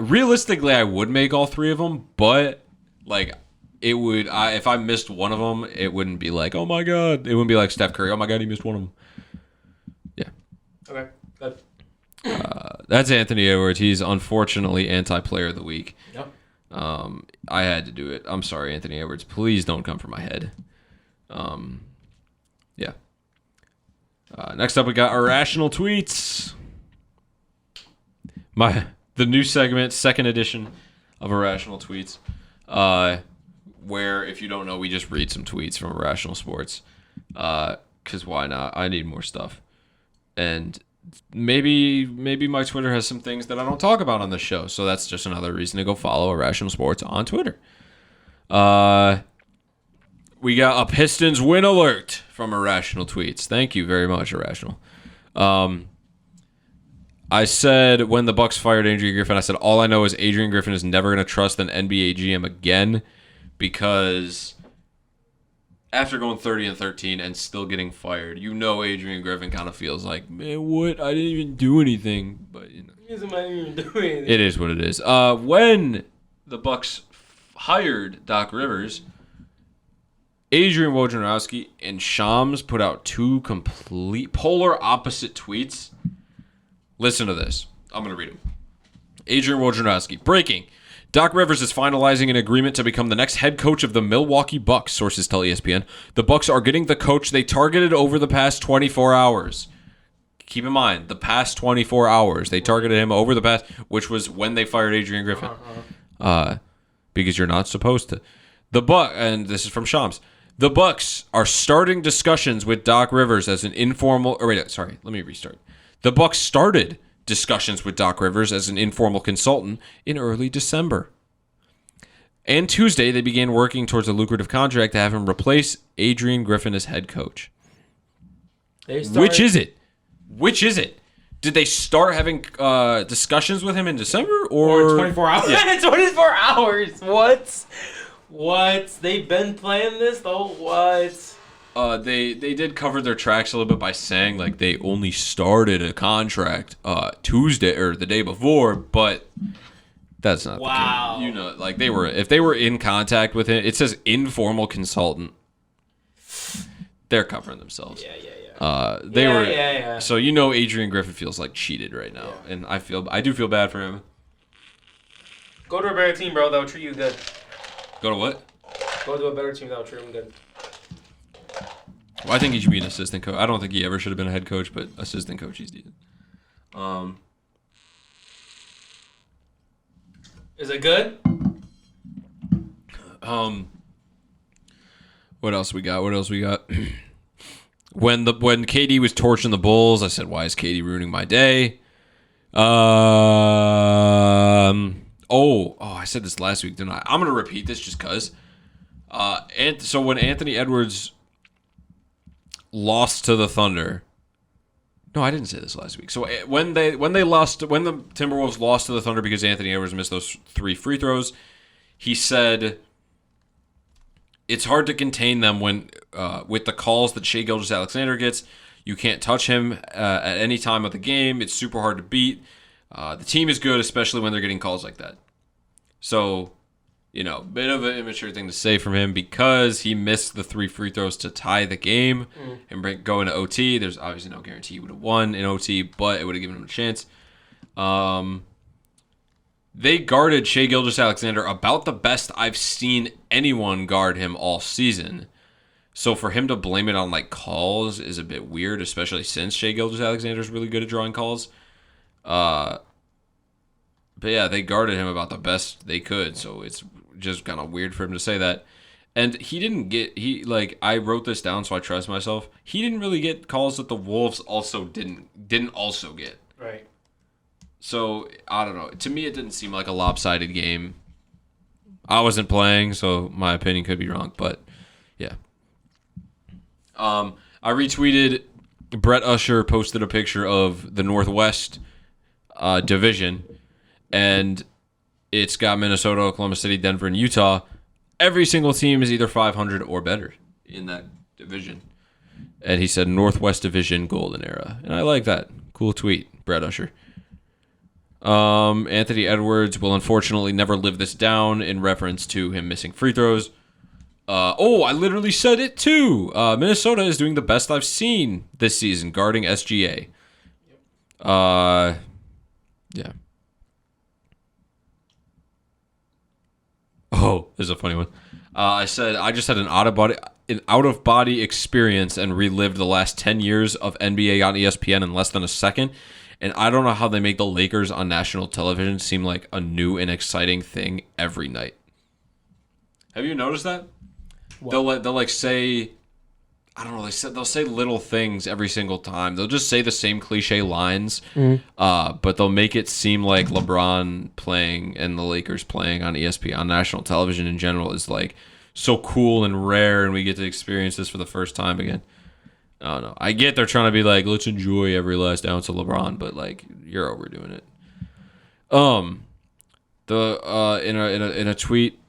would make all 3 of them, but like it would. If I missed one of them, it wouldn't be like, oh my God. It wouldn't be like Steph Curry. Oh my God, he missed one of them. Yeah. Okay. Good. That's Anthony Edwards. He's unfortunately anti-player of the week. Yep. I had to do it. I'm sorry, Anthony Edwards. Please don't come for my head. Yeah. Next up, we got IrRashonal Tweets. The new segment, second edition of IrRashonal Tweets, where, if you don't know, we just read some tweets from IrRashonal Sports. Because why not? I need more stuff. And maybe my Twitter has some things that I don't talk about on the show. So that's just another reason to go follow IrRashonal Sports on Twitter. We got a Pistons win alert from IrRashonal Tweets. Thank you very much, IrRashonal. I said when the Bucks fired Adrian Griffin, I said all I know is Adrian Griffin is never going to trust an NBA GM again, because after going 30-13 and still getting fired, Adrian Griffin kind of feels like, man, what? I didn't even do anything. But it is what it is. When the Bucks hired Doc Rivers, Adrian Wojnarowski and Shams put out 2 complete polar opposite tweets. Listen to this. I'm going to read them. Adrian Wojnarowski. Breaking. Doc Rivers is finalizing an agreement to become the next head coach of the Milwaukee Bucks, sources tell ESPN. The Bucks are getting the coach they targeted over the past 24 hours. Keep in mind, the past 24 hours. They targeted him over the past, which was when they fired Adrian Griffin. Because you're not supposed to. And this is from Shams. The Bucks are starting discussions with Doc Rivers as an informal... let me restart. The Bucks started discussions with Doc Rivers as an informal consultant in early December. And Tuesday, they began working towards a lucrative contract to have him replace Adrian Griffin as head coach. Which is it? Did they start having discussions with him in December? Or 24 hours? Yeah. 24 hours. What? They've been playing this though? What? They did cover their tracks a little bit by saying like they only started a contract Tuesday or the day before, but that's not wow. The case. Like if they were in contact with him, it says informal consultant. They're covering themselves. Yeah. They were. Yeah. So Adrian Griffin feels like cheated right now, and I do feel bad for him. Go to a better team, bro. That'll treat you good. Go to what? Go to a better team. That'll treat him good. Well, I think he should be an assistant coach. I don't think he ever should have been a head coach, but assistant coach he's decent. Is it good? What else we got? When KD was torching the Bulls, I said, "Why is KD ruining my day?" I said this last week, didn't I? I'm gonna repeat this just cause. And so when Anthony Edwards lost to the Thunder, No, I didn't say this last week. So when the Timberwolves lost to the Thunder because Anthony Edwards missed those 3 free throws, he said it's hard to contain them when with the calls that Shai Gilgeous-Alexander gets. You can't touch him at any time of the game. It's super hard to beat. The team is good, especially when they're getting calls like that. So, bit of an immature thing to say from him because he missed the 3 free throws to tie the game and go into OT. There's obviously no guarantee he would have won in OT, but it would have given him a chance. They guarded Shai Gilgeous-Alexander about the best I've seen anyone guard him all season. So for him to blame it on calls is a bit weird, especially since Shai Gilgeous-Alexander is really good at drawing calls. But yeah, they guarded him about the best they could, so it's just kind of weird for him to say that. And he didn't get I wrote this down so I trust myself. He didn't really get calls that the Wolves also didn't also get. Right. So I don't know. To me, it didn't seem like a lopsided game. I wasn't playing, so my opinion could be wrong. But yeah. I retweeted. Brett Usher posted a picture of the Northwest division, and it's got Minnesota, Oklahoma City, Denver, and Utah. Every single team is either 500 or better in that division. And he said Northwest Division Golden Era. And I like that. Cool tweet, Brett Usher. Anthony Edwards will unfortunately never live this down in reference to him missing free throws. I literally said it too. Minnesota is doing the best I've seen this season guarding SGA. Yeah. Oh, this is a funny one. I said I just had an out of body experience and relived the last 10 years of NBA on ESPN in less than a second. And I don't know how they make the Lakers on national television seem like a new and exciting thing every night. Have you noticed that? What? They'll say, I don't know. They'll say little things every single time. They'll just say the same cliche lines, but they'll make it seem like LeBron playing and the Lakers playing on ESPN on national television in general is so cool and rare, and we get to experience this for the first time again. I don't know. I get they're trying to be let's enjoy every last ounce of LeBron, but you're overdoing it. In a tweet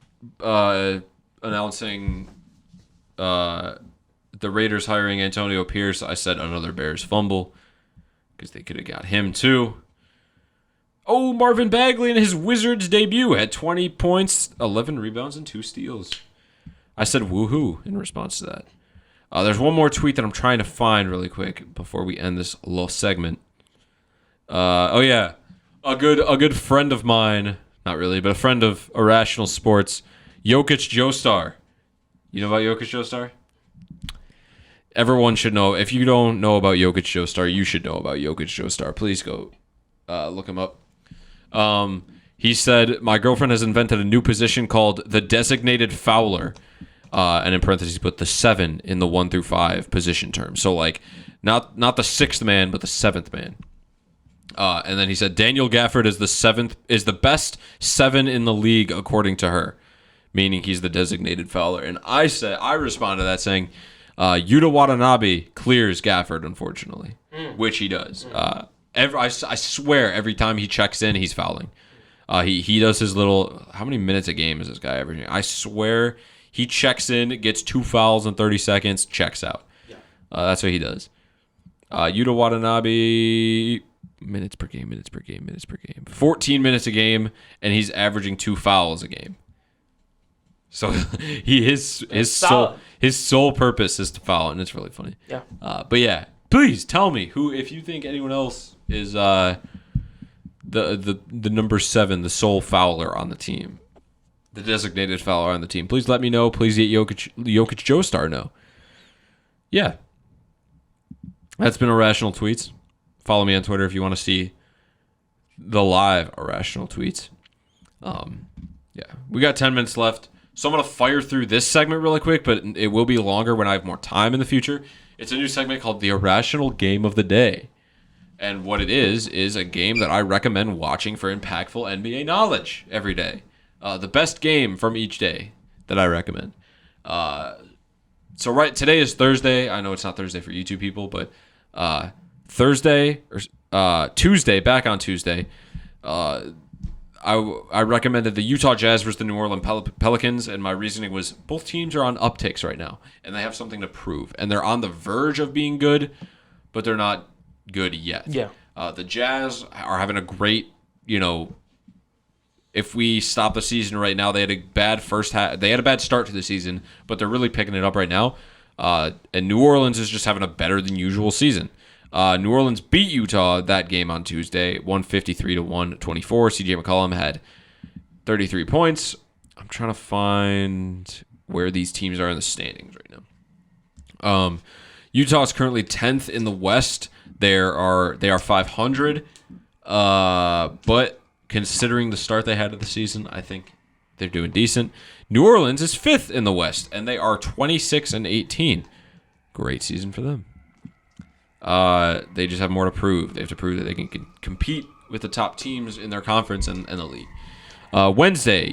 announcing the Raiders hiring Antonio Pierce, I said another Bears fumble because they could have got him too. Oh, Marvin Bagley in his Wizards debut had 20 points, 11 rebounds, and 2 steals. I said woohoo in response to that. There's one more tweet that I'm trying to find really quick before we end this little segment. A good friend of mine, not really, but a friend of IrRashonal Sports, Jokic Joestar. You know about Jokic Joestar? Everyone should know. If you don't know about Jokic Joestar, you should know about Jokic Joestar. Please go look him up. He said, my girlfriend has invented a new position called the designated fouler. And in parentheses, put the 7 in the 1 through 5 position term. So not the 6th man, but the 7th man. And then he said Daniel Gafford is the best 7 in the league according to her, meaning he's the designated fouler. And I responded to that saying, Yuta Watanabe clears Gafford, unfortunately, which he does. I swear every time he checks in, he's fouling. He does his little. How many minutes a game is this guy averaging? I swear. He checks in, gets 2 fouls in 30 seconds, checks out. Yeah. That's what he does. Yuta Watanabe, minutes per game. 14 minutes a game, and he's averaging 2 fouls a game. So his sole purpose is to foul, and it's really funny. Yeah. But yeah, please tell me if you think anyone else is the number 7, the sole fouler on the team. The designated fouler on the team. Please let me know. Please let Jokic Joestar know. Yeah. That's been IrRashonal Tweets. Follow me on Twitter if you want to see the live IrRashonal Tweets. Yeah. We got 10 minutes left. So I'm going to fire through this segment really quick, but it will be longer when I have more time in the future. It's a new segment called the IrRashonal Game of the Day. And what it is a game that I recommend watching for impactful NBA knowledge every day. The best game from each day that I recommend. So today is Thursday. I know it's not Thursday for you two people, but Tuesday, back on Tuesday, I recommended the Utah Jazz versus the New Orleans Pelicans, and my reasoning was both teams are on upticks right now, and they have something to prove, and they're on the verge of being good, but they're not good yet. Yeah. The Jazz are having a great, if we stop the season right now, they had a bad first half. They had a bad start to the season, but they're really picking it up right now. And New Orleans is just having a better than usual season. New Orleans beat Utah that game on Tuesday, 153-124. CJ McCollum had 33 points. I'm trying to find where these teams are in the standings right now. Utah is currently 10th in the West. They are 500, but considering the start they had of the season, I think they're doing decent. New Orleans is 5th in the West, and they are 26-18. Great season for them. They just have more to prove. They have to prove that they can compete with the top teams in their conference and the league.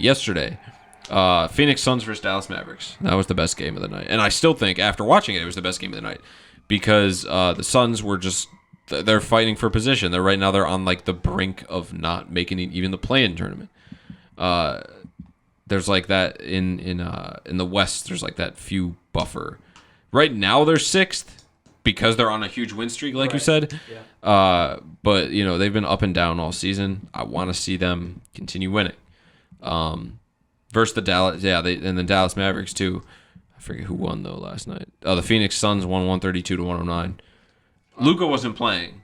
Yesterday, Phoenix Suns versus Dallas Mavericks. That was the best game of the night. And I still think, after watching it, it was the best game of the night. Because the Suns were just, they're fighting for position. Right now they're on like the brink of not making even the play-in tournament. There's like that in the West, there's like that few buffer. Right now they're 6th. Because they're on a huge win streak, like you said. Yeah. But, they've been up and down all season. I want to see them continue winning. Versus the Dallas, and the Dallas Mavericks, too. I forget who won, though, last night. The Phoenix Suns won 132-109. Luka wasn't playing.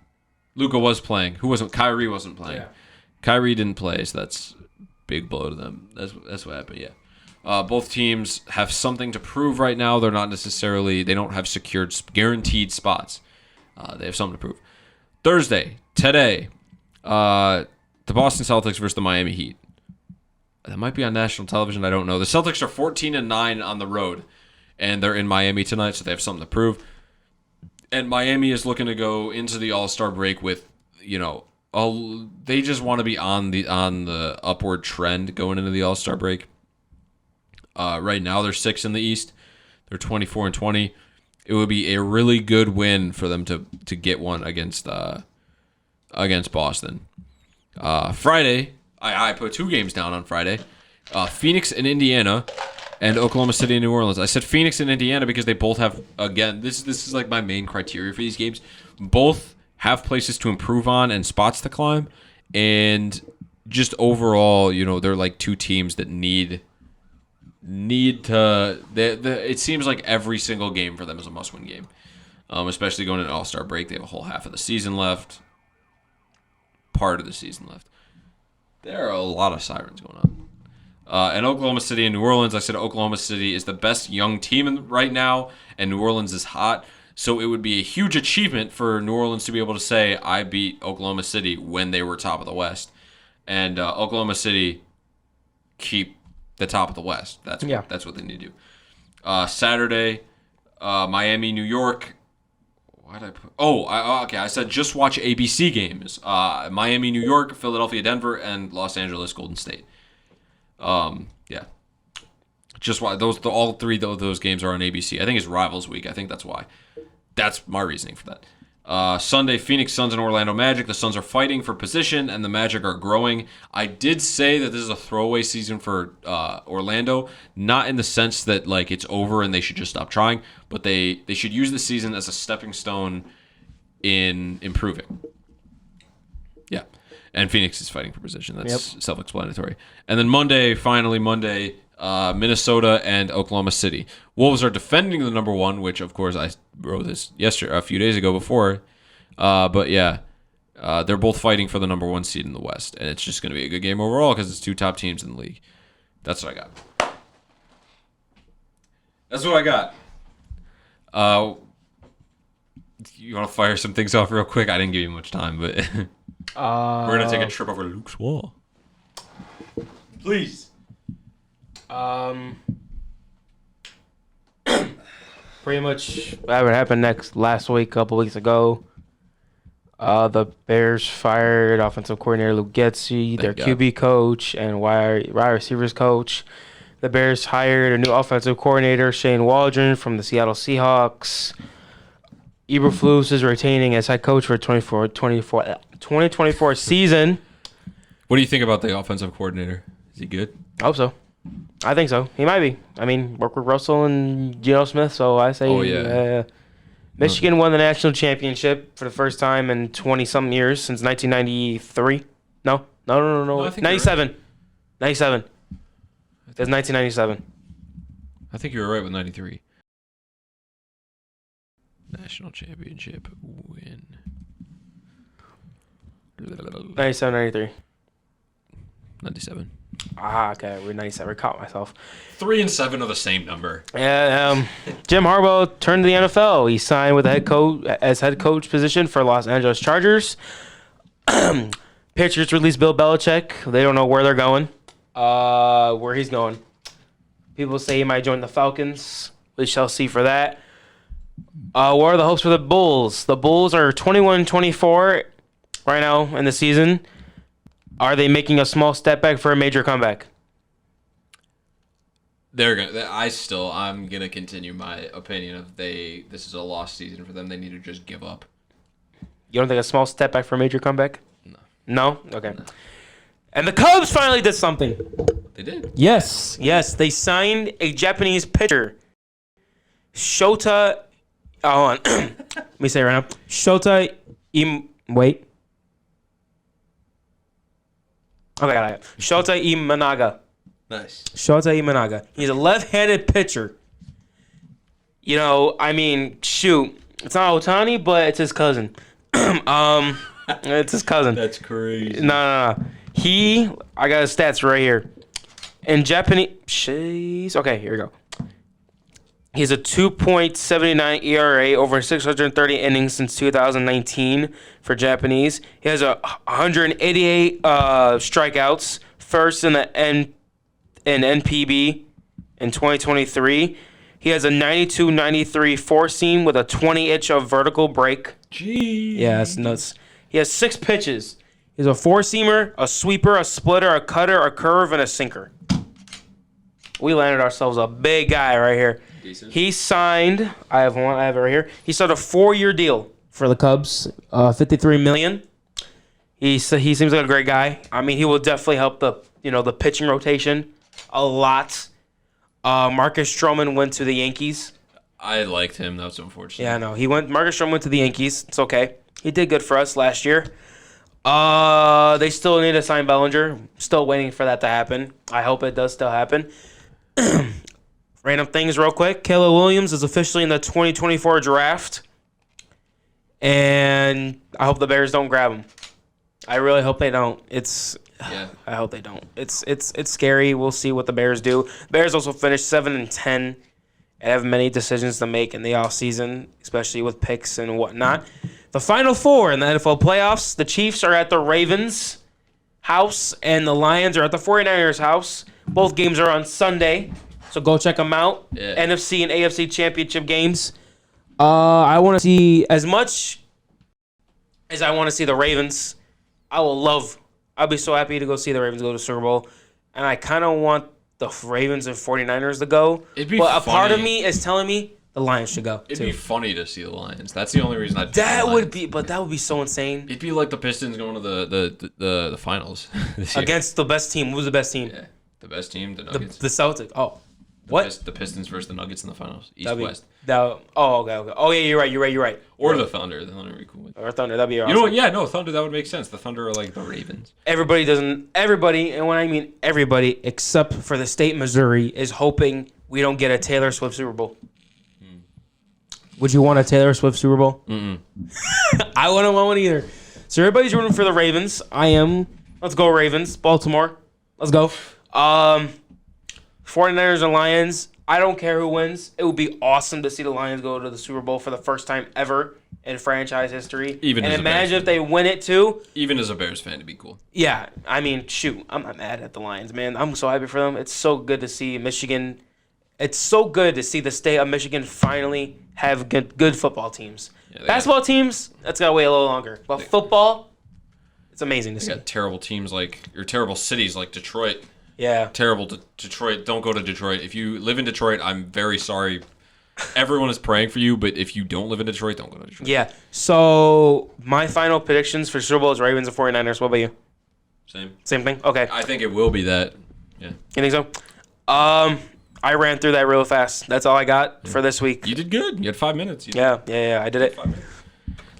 Luka was playing. Who wasn't? Kyrie wasn't playing. Yeah. Kyrie didn't play, so that's a big blow to them. That's what happened, yeah. Both teams have something to prove right now. They don't have secured, guaranteed spots. They have something to prove. Thursday, today, the Boston Celtics versus the Miami Heat. That might be on national television. I don't know. The Celtics are 14-9 on the road, and they're in Miami tonight, so they have something to prove. And Miami is looking to go into the All-Star break with, they just want to be on the upward trend going into the All-Star break. Right now, they're 6th in the East. They're 24-20. It would be a really good win for them to get one against Boston. Friday, I put 2 games down on Friday. Phoenix and Indiana, and Oklahoma City and New Orleans. I said Phoenix and Indiana because they both have, again, this is like my main criteria for these games. Both have places to improve on and spots to climb, and just overall, they're like 2 teams that need to. It seems like every single game for them is a must-win game, especially going into All-Star break. They have a whole half of the season left, part of the season left. There are a lot of sirens going on. And Oklahoma City and New Orleans, I said Oklahoma City is the best young team right now, and New Orleans is hot. So it would be a huge achievement for New Orleans to be able to say, I beat Oklahoma City when they were top of the West. And Oklahoma City keep the top of the West. That's what they need to do. Saturday, Miami, New York. Why did I put? Okay. I said just watch ABC games. Miami, New York, Philadelphia, Denver, and Los Angeles, Golden State. Yeah. Just why all 3 of those games are on ABC. I think it's Rivals Week. I think that's why. That's my reasoning for that. Sunday, Phoenix Suns and Orlando Magic. The Suns are fighting for position, and the Magic are growing. I did say that this is a throwaway season for Orlando, not in the sense that like it's over and they should just stop trying, but they should use the season as a stepping stone in improving. Yeah, and Phoenix is fighting for position. That's self-explanatory. And then Monday, Minnesota and Oklahoma City. Wolves are defending the number 1, which of course I wrote this a few days ago before. But yeah, they're both fighting for the number 1 seed in the West, and it's just going to be a good game overall because it's 2 top teams in the league. That's what I got. You want to fire some things off real quick? I didn't give you much time, but we're going to take a trip over Luke's wall. Please. Pretty much that would happen last week, a couple weeks ago. The Bears fired offensive coordinator Luke Getsy, their QB coach, and wide receivers coach. The Bears hired a new offensive coordinator, Shane Waldron, from the Seattle Seahawks. Eberflus is retaining as head coach for 2024 season. What do you think about the offensive coordinator? Is he good? I hope so. I think so. He might be. I mean, work with Russell and Geno Smith, so I say Michigan won the national championship for the first time in 20-something years since 1993. No, I think 97. Right. 97. It was 1997. I think you were right with 93. National championship win. 97, 93. 97. Okay. We're 97. I caught myself. 3 and 7 are the same number. Yeah, Jim Harbaugh turned to the NFL. He signed with head coach position for Los Angeles Chargers. Patriots released Bill Belichick. They don't know where they're going. Where he's going. People say he might join the Falcons. We shall see for that. What are the hopes for the Bulls? The Bulls are 21-24 right now in the season. Are they making a small step back for a major comeback? I'm gonna continue my opinion of this is a lost season for them. They need to just give up. You don't think a small step back for a major comeback? No? Okay. No. And the Cubs finally did something. They did. Yes. They signed a Japanese pitcher. Shota. Oh, hold on. Let me say it right now. Wait. Okay, I got it. Shota Imanaga. Nice. Shota Imanaga. He's a left-handed pitcher. I mean, shoot. It's not Otani, but it's his cousin. It's his cousin. That's crazy. No. I got his stats right here. In Japanese, okay, here we go. He has a 2.79 ERA over 630 innings since 2019 for Japanese. He has 188 strikeouts, first in the NPB in 2023. He has a 92-93 four-seam with a 20-inch of vertical break. Jeez. Yeah, that's nuts. He has 6 pitches. He's a four-seamer, a sweeper, a splitter, a cutter, a curve, and a sinker. We landed ourselves a big guy right here. Decent. He signed. I have it right here. He signed a 4-year deal for the Cubs, $53 million. He seems like a great guy. I mean, he will definitely help the pitching rotation a lot. Marcus Stroman went to the Yankees. I liked him. That was unfortunate. Yeah, no, Marcus Stroman went to the Yankees. It's okay. He did good for us last year. They still need to sign Bellinger. Still waiting for that to happen. I hope it does still happen. Random things real quick. Caleb Williams is officially in the 2024 draft. And I hope the Bears don't grab him. I really hope they don't. I hope they don't. It's scary. We'll see what the Bears do. Bears also finished 7-10 and have many decisions to make in the offseason, especially with picks and whatnot. The Final Four in the NFL playoffs, the Chiefs are at the Ravens' house and the Lions are at the 49ers' house. Both games are on Sunday, so go check them out. Yeah. NFC and AFC championship games. I want to see, as much as I want to see the Ravens, I'll be so happy to go see the Ravens go to the Super Bowl. And I kind of want the Ravens and 49ers to go. But a part of me is telling me the Lions should go. It'd be funny to see the Lions. That's the only reason I'd that would be so insane. It'd be like the Pistons going to the finals this year. Against the best team. Who's the best team? Yeah, the best team, the Nuggets. The Celtics. Oh. The Pistons versus the Nuggets in the finals. East-West. Okay. Oh, yeah, you're right. Or the Thunder. The Thunder would be cool. Or Thunder. That'd be awesome. You know what? Yeah, no, Thunder, that would make sense. The Thunder are like the Ravens. Everybody, and when I mean everybody, except for the state of Missouri, is hoping we don't get a Taylor Swift Super Bowl. Would you want a Taylor Swift Super Bowl? Mm-mm. I wouldn't want one either. So everybody's rooting for the Ravens. I am. Let's go Ravens. Baltimore. Let's go. 49ers and Lions. I don't care who wins. It would be awesome to see the Lions go to the Super Bowl for the first time ever in franchise history. And imagine if they win it too. Even as a Bears fan, it'd be cool. Yeah. I mean, shoot. I'm not mad at the Lions, man. I'm so happy for them. It's so good to see Michigan. It's so good to see the state of Michigan finally have good football teams. Yeah, basketball teams, that's got to wait a little longer. But football, it's amazing to see. They got terrible teams terrible cities like Detroit. Yeah. Terrible Detroit. Don't go to Detroit. If you live in Detroit, I'm very sorry. everyone is praying for you, but if you don't live in Detroit, don't go to Detroit. Yeah. So my final predictions for Super Bowl is Ravens and 49ers. What about you? Same thing? Okay. I think it will be that. Yeah. You think so? I ran through that real fast. That's all I got for this week. You did good. You had 5 minutes. Yeah. I did it. 5 minutes.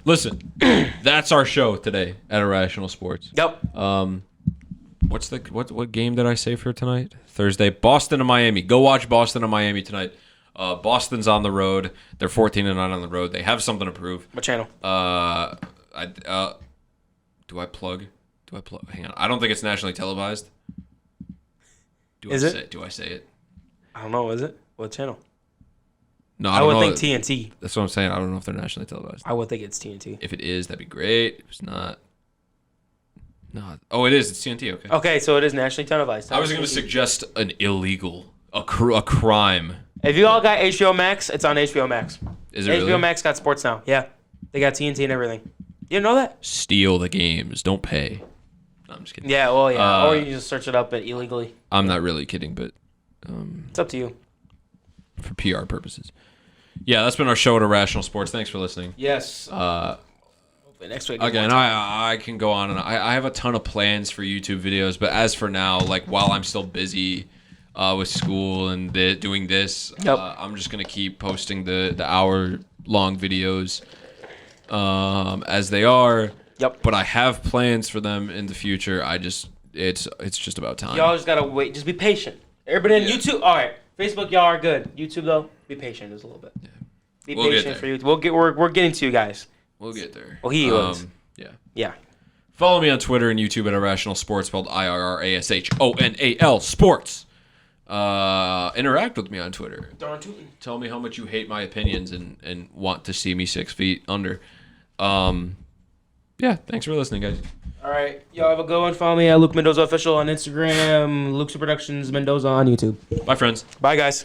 Listen, that's our show today at IrRashonal Sports. Yep. What game did I say for tonight? Thursday, Boston and Miami. Go watch Boston and Miami tonight. Boston's on the road. They're 14-9 on the road. They have something to prove. What channel? Do I plug? Hang on. I don't think it's nationally televised. Do I say it? I don't know. Is it? What channel? No, I don't would know. think TNT. That's what I'm saying. I don't know if they're nationally televised. I would think it's TNT. If it is, that'd be great. If it's not, no. Oh, it is. It's TNT. Okay. Okay, so it is nationally televised. I was going to suggest an illegal, a crime. If you all got HBO Max, it's on HBO Max. Is it HBO really? Max got sports now. Yeah, they got TNT and everything. You didn't know that? Steal the games. Don't pay. No, I'm just kidding. Yeah. Well, yeah. Or you just search it up illegally. I'm not really kidding, but It's up to you. for PR purposes. Yeah, that's been our show at IrRashonal Sports. Thanks for listening. Yes. Next week. Again, I can go on and I have a ton of plans for YouTube videos, but as for now, like while I'm still busy with school and doing this, Yep. I'm just gonna keep posting the hour-long videos as they are. Yep. But I have plans for them in the future. It's just about time. Y'all just gotta wait. Just be patient. Everybody on YouTube. All right. Facebook, y'all are good. YouTube though, be patient just a little bit. Yeah. Be We'll patient get for YouTube. We're getting to you guys. We'll get there. Well, he was. Yeah. Yeah. Follow me on Twitter and YouTube at IrRashonal Sports, spelled IrRashonal Sports. Interact with me on Twitter. Darn tootin'. Tell me how much you hate my opinions and want to see me 6 feet under. Yeah, thanks for listening, guys. All right. Y'all have a good one. Follow me at Luke Mendoza Official on Instagram, Luke's Productions Mendoza on YouTube. Bye, friends. Bye, guys.